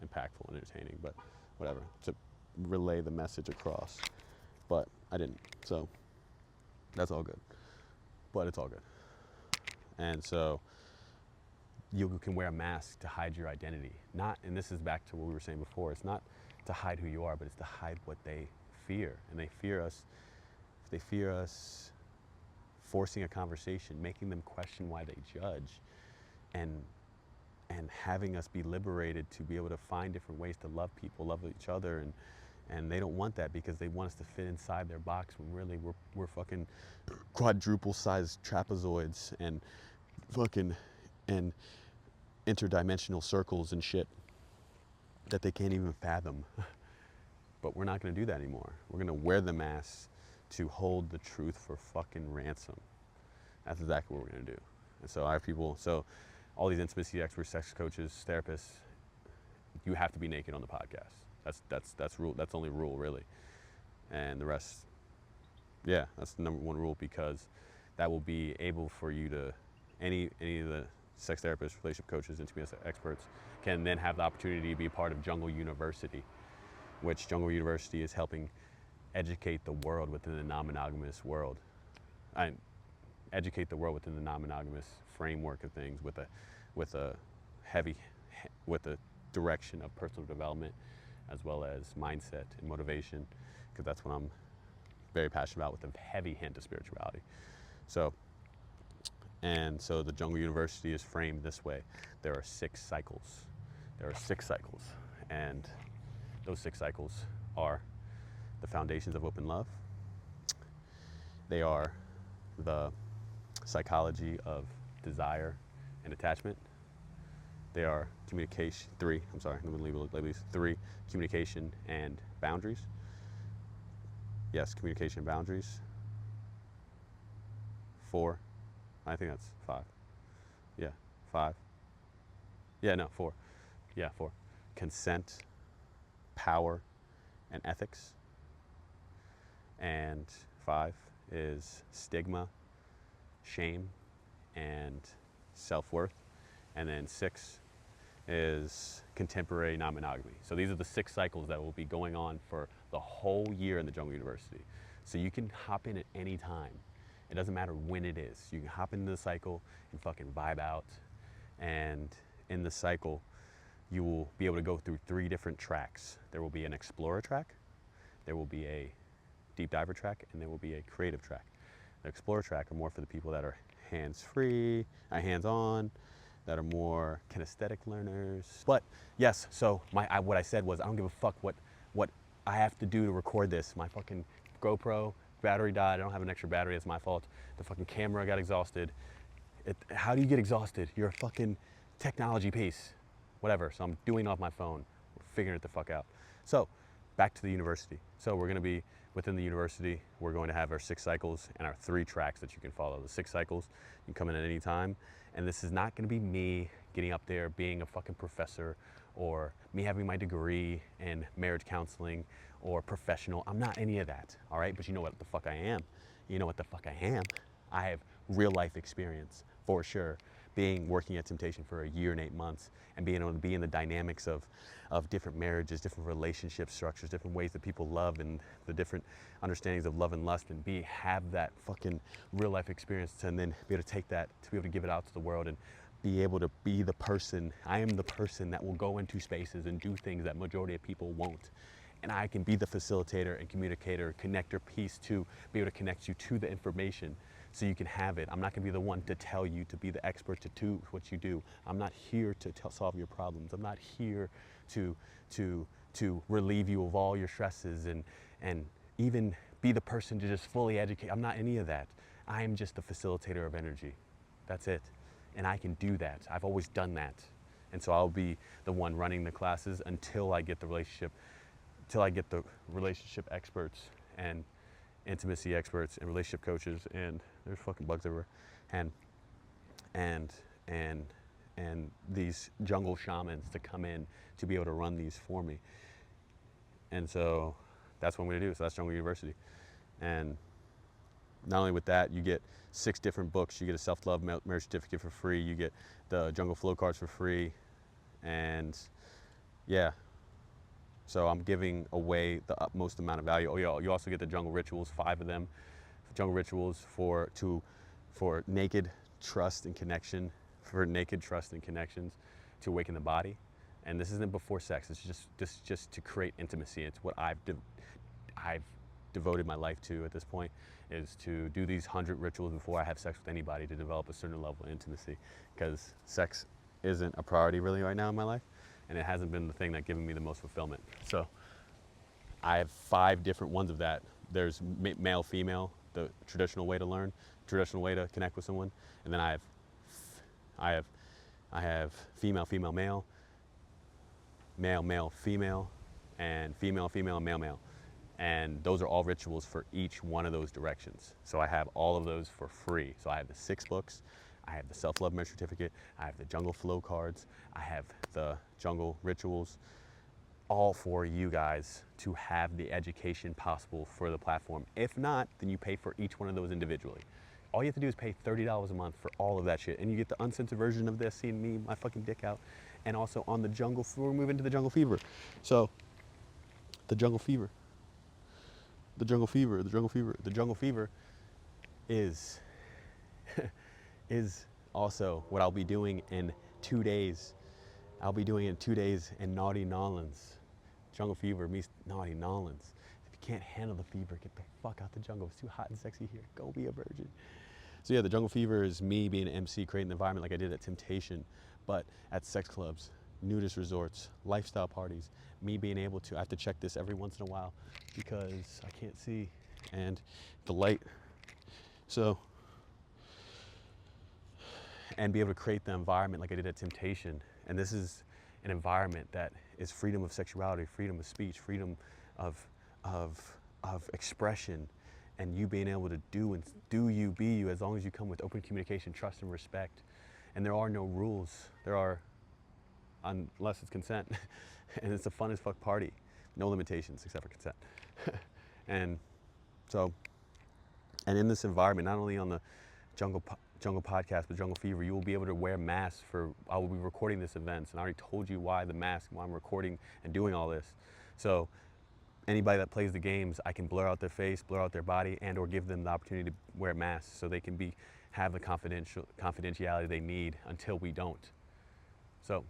impactful and entertaining, but whatever, to relay the message across. But I didn't. So That's all good. But it's all good. And so you can wear a mask to hide your identity. Not, and this is back to what we were saying before, it's not to hide who you are, but it's to hide what they fear. And they fear us forcing a conversation, making them question why they judge, and having us be liberated to be able to find different ways to love people, love each other, and they don't want that because they want us to fit inside their box when really we're fucking quadruple sized trapezoids and fucking and interdimensional circles and shit that they can't even fathom. But we're not going to do that anymore. We're going to wear the mask to hold the truth for fucking ransom. That's exactly what we're going to do. And so I have people, so all these intimacy experts, sex coaches, therapists, you have to be naked on the podcast. That's rule. That's the only rule, really. And the rest, yeah, that's the number one rule, because that will be able for you to, any of the sex therapists, relationship coaches, intimacy experts can then have the opportunity to be part of Jungle University, which Jungle University is helping educate the world within the non-monogamous world. Educate the world within the non-monogamous framework of things with a direction of personal development, as well as mindset and motivation, because that's what I'm very passionate about, with a heavy hint of spirituality. So the Jungle University is framed this way. There are 6 cycles. And those 6 cycles are the foundations of open love. They are the psychology of desire and attachment. They are communication, 3, I'm sorry, let me label these 3, communication and boundaries. Yes, communication and boundaries. 4, I think that's 5. Yeah, 5. Yeah, no, 4. Yeah, 4. Consent, power, and ethics. And 5 is stigma, shame, and self-worth. And then 6 is contemporary non-monogamy. So these are the 6 cycles that will be going on for the whole year in the Jungle University. So you can hop in at any time. It doesn't matter when it is. You can hop into the cycle and fucking vibe out. And in the cycle, you will be able to go through 3 different tracks. There will be an explorer track, there will be a deep diver track, and there will be a creative track. The explorer track are more for the people that are hands-free, hands-on, that are more kinesthetic learners. But yes, so what I said was, I don't give a fuck what I have to do to record this. My fucking GoPro battery died. I don't have an extra battery. It's my fault. The fucking camera got exhausted. How do you get exhausted? You're a fucking technology piece. Whatever. So I'm doing it off my phone. We're figuring it the fuck out. So back to the university. So we're going to be within the university. We're going to have our 6 cycles and our 3 tracks that you can follow. The 6 cycles, you can come in at any time. And this is not going to be me getting up there being a fucking professor, or me having my degree in marriage counseling or professional. I'm not any of that, all right? But you know what the fuck I am? You know what the fuck I am? I have real life experience, for sure. Working at Temptation for a year and 8 months, and being able to be in the dynamics of different marriages, different relationship structures, different ways that people love, and the different understandings of love and lust, and have that fucking real life experience, and then be able to take that, to be able to give it out to the world, and be able to be the person. I am the person that will go into spaces and do things that majority of people won't. And I can be the facilitator and communicator, connector piece to be able to connect you to the information so you can have it. I'm not gonna be the one to tell you to be the expert to do what you do. I'm not here to solve your problems. I'm not here to relieve you of all your stresses and even be the person to just fully educate. I'm not any of that. I am just the facilitator of energy. That's it. And I can do that. I've always done that. And so I'll be the one running the classes until I get the relationship experts and intimacy experts and relationship coaches, and there's fucking bugs everywhere, and these jungle shamans to come in to be able to run these for me. And so that's what I'm gonna do. So that's Jungle University. And not only with that, you get 6 different books. You get a self-love marriage certificate for free. You get the Jungle Flow cards for free. And yeah, so I'm giving away the utmost amount of value. Oh yeah, you also get the Jungle Rituals, 5 of them jungle rituals for naked trust and connection, for naked trust and connections to awaken the body. And this isn't before sex. It's just to create intimacy. It's what I've devoted my life to at this point, is to do these 100 rituals before I have sex with anybody to develop a certain level of intimacy, because sex isn't a priority really right now in my life, and it hasn't been the thing that's given me the most fulfillment. So I have 5 different ones of that. There's male, female, the traditional way to learn, traditional way to connect with someone, and then I have female, female, male, male, male, female, and female, female, and male, male. And those are all rituals for each one of those directions. So I have all of those for free. So I have the 6 books, I have the self-love marriage certificate, I have the jungle flow cards, I have the jungle rituals, all for you guys to have the education possible for the platform. If not, then you pay for each one of those individually. All you have to do is pay $30 a month for all of that shit, and you get the uncensored version of this, seeing me, my fucking dick out, and also on the jungle, we're moving to the jungle fever. So, the jungle fever. The jungle fever, the jungle fever. The jungle fever is also what I'll be doing in 2 days. I'll be doing it in 2 days in Naughty Nolans. Jungle fever meets Naughty Nolans. If you can't handle the fever, get the fuck out the jungle. It's too hot and sexy here. Go be a virgin. So yeah, the jungle fever is me being an MC, creating the environment like I did at Temptation, but at sex clubs, nudist resorts, lifestyle parties, me being able to, I have to check this every once in a while because I can't see, and the light. So, and be able to create the environment like I did at Temptation. And this is an environment that is freedom of sexuality, freedom of speech, freedom of expression, and you being able to do you, be you, as long as you come with open communication, trust, and respect. And there are no rules. There are, unless it's consent. And it's a fun as fuck party. No limitations except for consent. And so, and in this environment, not only on the Jungle podcast, but Jungle Fever, you will be able to wear masks I will be recording this event. And I already told you why the mask, why I'm recording and doing all this. So anybody that plays the games, I can blur out their face, blur out their body, and or give them the opportunity to wear masks so they can have the confidentiality they need until we don't. So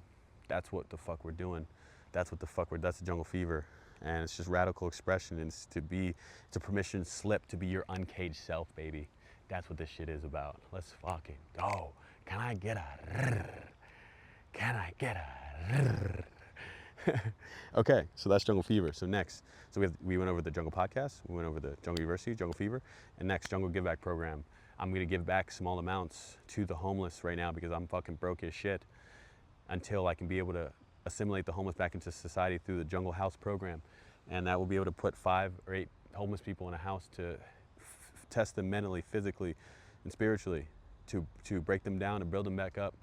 that's what the fuck we're doing. That's the Jungle Fever. And it's just radical expression. And it's a permission slip to be your uncaged self, baby. That's what this shit is about. Let's fucking go. Can I get a Okay, so that's Jungle Fever. So next, we went over the Jungle podcast, we went over the Jungle University, Jungle Fever, and next, Jungle Give Back program. I'm gonna give back small amounts to the homeless right now because I'm fucking broke as shit, until I can be able to assimilate the homeless back into society through the Jungle House program. And that will be able to put 5 or 8 homeless people in a house to test them mentally, physically, and spiritually, to break them down and build them back up,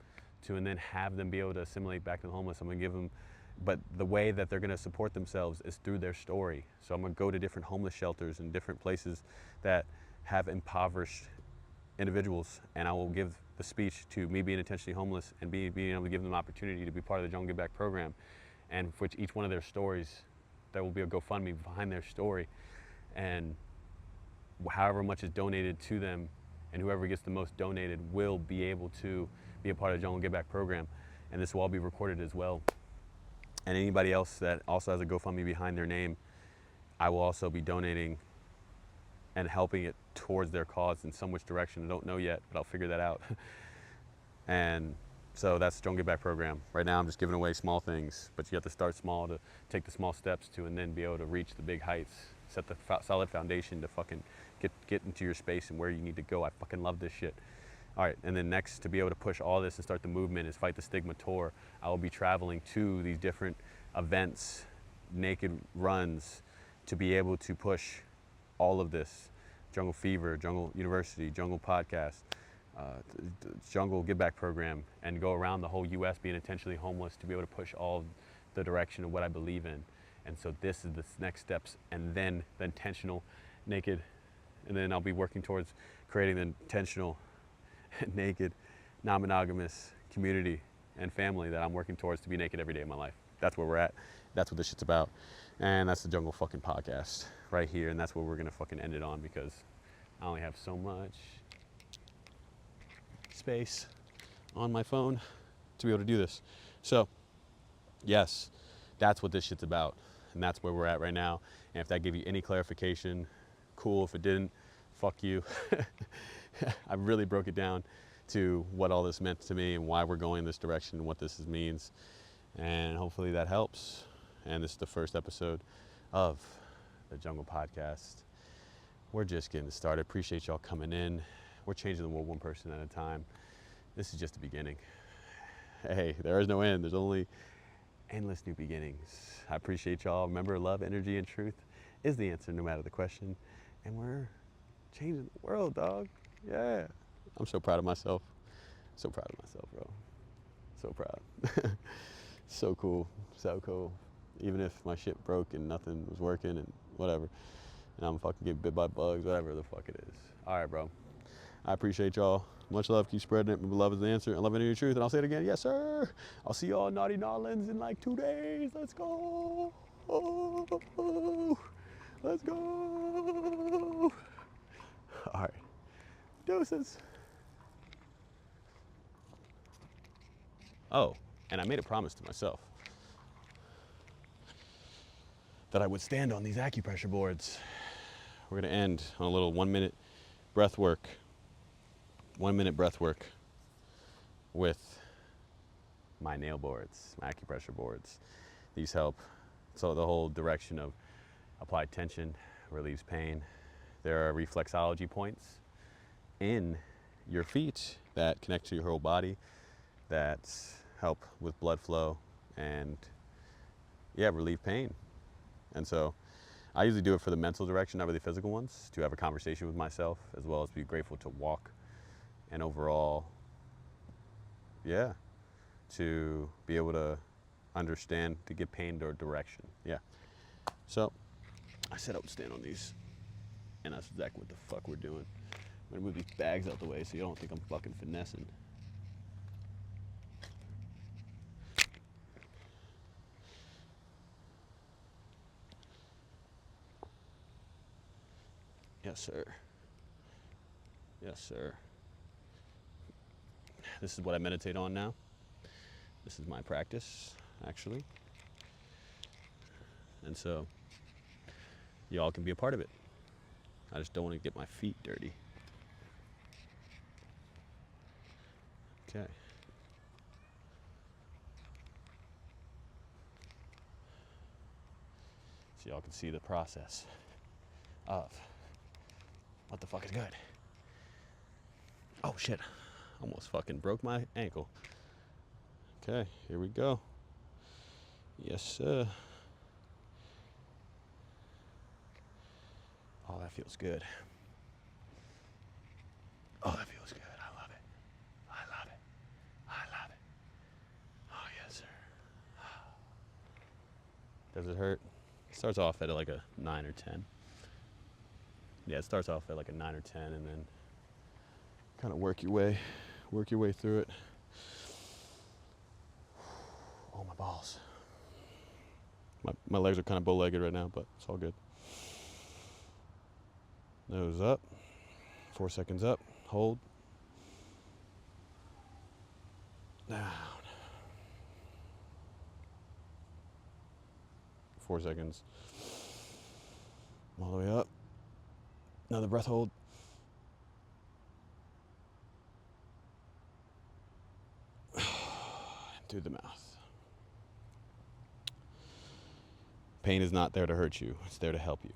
and then have them be able to assimilate back to the homeless. I'm gonna give them, but the way that they're gonna support themselves is through their story. So I'm gonna go to different homeless shelters and different places that have impoverished individuals, and I will give the speech to me being intentionally homeless and being able to give them an opportunity to be part of the Jungle Give Back program, and for each one of their stories, there will be a GoFundMe behind their story, and however much is donated to them, and whoever gets the most donated will be able to be a part of the Jungle Give Back program, and this will all be recorded as well. And anybody else that also has a GoFundMe behind their name, I will also be donating and helping it towards their cause in some which direction. I don't know yet, but I'll figure that out. And so that's the Jungle Give Back program. Right now I'm just giving away small things, but you have to start small to take the small steps to, and then be able to reach the big heights, set the solid foundation to fucking get into your space and where you need to go. I fucking love this shit. All right, and then next, to be able to push all this and start the movement, is Fight the Stigma Tour. I will be traveling to these different events, naked runs, to be able to push all of this. Jungle Fever, Jungle University, Jungle Podcast, Jungle Give Back program, and go around the whole U.S. being intentionally homeless, to be able to push all the direction of what I believe in. And so this is the next steps, and then the intentional naked, and then I'll be working towards creating the intentional naked, non-monogamous community and family that I'm working towards to be naked every day of my life. That's where we're at. That's what this shit's about. And that's the Jungle fucking podcast right here. And that's where we're gonna fucking end it on, because I only have so much space on my phone to be able to do this. So, yes, that's what this shit's about. And that's where we're at right now. And if that gave you any clarification, cool. If it didn't, fuck you. I really broke it down to what all this meant to me and why we're going this direction and what this means. And hopefully that helps. And this is the first episode of the Jungle Podcast. We're just getting started. Appreciate y'all coming in. We're changing the world one person at a time. This is just the beginning. Hey, there is no end. There's only endless new beginnings. I appreciate y'all. Remember, love, energy, and truth is the answer no matter the question. And we're changing the world, dog. Yeah. I'm so proud of myself. So proud of myself, bro. So proud. So cool. So cool. Even if my shit broke and nothing was working and whatever. And I'm fucking getting bit by bugs, whatever the fuck it is. All right, bro. I appreciate y'all. Much love. Keep spreading it. Love is the answer. And love, energy, and truth. And I'll say it again. Yes, sir. I'll see y'all in Naughty Nolans in like 2 days. Let's go. Oh, let's go. All right. Deuces. Oh, and I made a promise to myself that I would stand on these acupressure boards. We're going to end on a little 1 minute breath work. 1 minute breath work with my nail boards, my acupressure boards. These help. So the whole direction of applied tension relieves pain. There are reflexology points in your feet that connect to your whole body that help with blood flow and relieve pain. And so I usually do it for the mental direction, not really physical ones, to have a conversation with myself as well as be grateful to walk and overall, to be able to understand, to get pain or direction. Yeah. So I said I would stand on these, and that's exactly what the fuck we're doing. I'm gonna move these bags out the way so you don't think I'm fucking finessing. Yes, sir. Yes, sir. This is what I meditate on now. This is my practice, actually. And so, y'all can be a part of it. I just don't want to get my feet dirty. Okay. So y'all can see the process of what the fuck is good. Oh shit, almost fucking broke my ankle. Okay, here we go. Yes, sir. Oh, that feels good. Oh, that feels good. I love it. I love it. I love it. Oh, yes, sir. Does it hurt? It starts off at like a 9 or 10. Yeah, it starts off at like a 9 or 10, and then kind of work your way through it. Oh, my balls. My legs are kind of bow-legged right now, but it's all good. Nose up. 4 seconds up. Hold. Down. 4 seconds. All the way up. Another breath hold. Through the mouth. Pain is not there to hurt you. It's there to help you.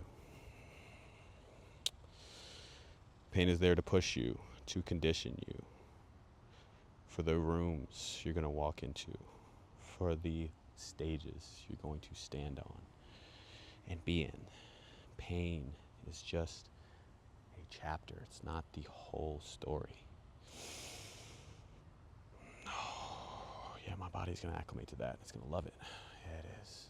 Pain is there to push you, to condition you for the rooms you're going to walk into, for the stages you're going to stand on and be in. Pain is just a chapter. It's not the whole story. Oh, yeah, my body's going to acclimate to that. It's going to love it. Yeah, it is.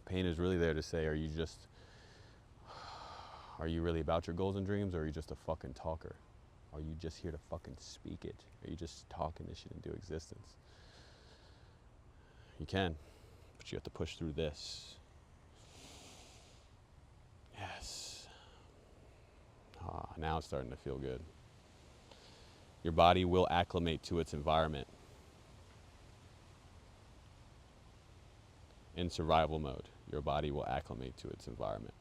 Pain is really there to say, are you really about your goals and dreams, or are you just a fucking talker? Are you just here to fucking speak it? Are you just talking this shit into existence? You can. But you have to push through this. Yes. Ah, now it's starting to feel good. Your body will acclimate to its environment in survival mode. Your body will acclimate to its environment.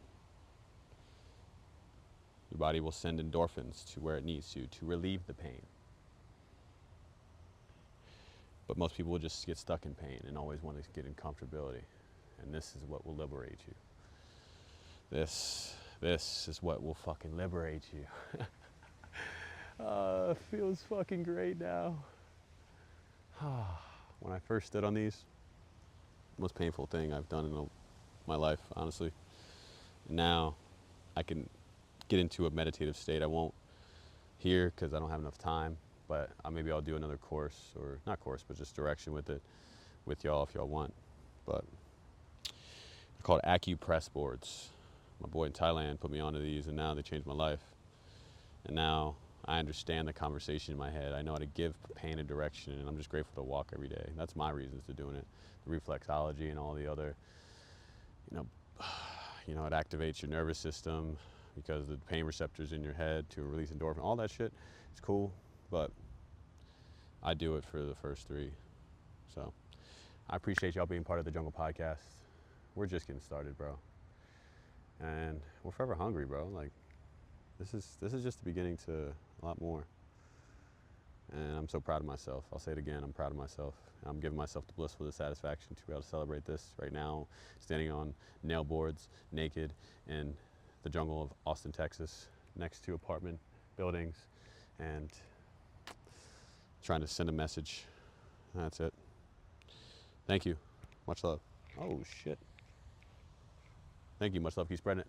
Your body will send endorphins to where it needs to relieve the pain. But most people will just get stuck in pain and always want to get in comfortability. And this is what will liberate you. This is what will fucking liberate you. It feels fucking great now. When I first stood on these, most painful thing I've done in my life, honestly. Now I can get into a meditative state. I won't here because I don't have enough time, but maybe I'll do another course, or not course, but just direction with it, with y'all if y'all want. But they're called acupressure boards. My boy in Thailand put me onto these, and now they changed my life. And now I understand the conversation in my head. I know how to give pain a direction, and I'm just grateful to walk every day. That's my reasons to doing it. The reflexology and all the other, it activates your nervous system because the pain receptors in your head to release endorphin. All that shit is cool, but I do it for the first three. So I appreciate y'all being part of the Jungle Podcast. We're just getting started, bro. And we're forever hungry, bro. Like, this is just the beginning to a lot more. And I'm so proud of myself. I'll say it again, I'm proud of myself. I'm giving myself the blissful satisfaction to be able to celebrate this right now, standing on nail boards, naked, in the jungle of Austin, Texas, next to apartment buildings, and trying to send a message. That's it. Thank you. Much love. Oh, shit. Thank you. Much love. Keep spreading it.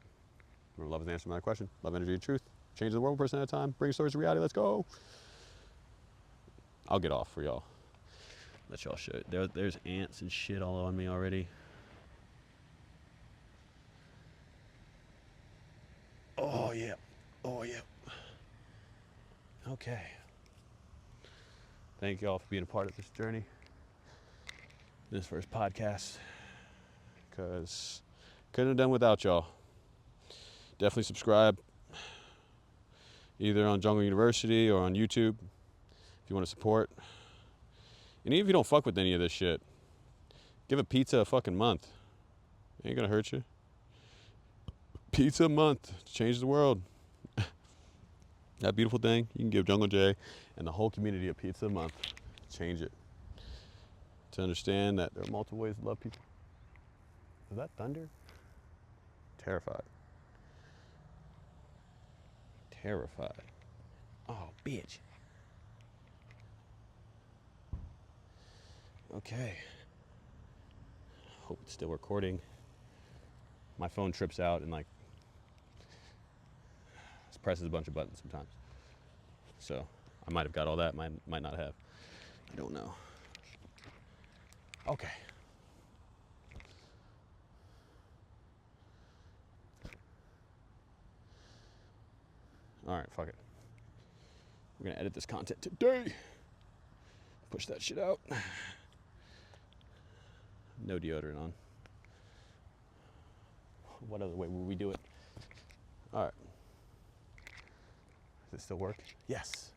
Remember, love is the answer to my question. Love, energy, and truth. Change the world, person at a time. Bring stories to reality. Let's go. I'll get off for y'all. Let y'all show it. There's ants and shit all on me already. Oh, yeah. Oh, yeah. Okay. Thank y'all for being a part of this journey. This first podcast. Because couldn't have done without y'all. Definitely subscribe. Either on Jungle University or on YouTube. If you want to support. And even if you don't fuck with any of this shit, give a pizza a fucking month. It ain't gonna hurt you. Pizza a month to change the world. That beautiful thing, you can give Jungle Jaye and the whole community a pizza a month. Change it. To understand that there are multiple ways to love people. Is that thunder? Terrified. Terrified. Oh, bitch. Okay. Hope it's still recording. My phone trips out and presses a bunch of buttons sometimes. So I might have got all that, might not have. I don't know. Okay. All right, fuck it. We're gonna edit this content today. Push that shit out. No deodorant on. What other way would we do it? All right. Does it still work? Yes.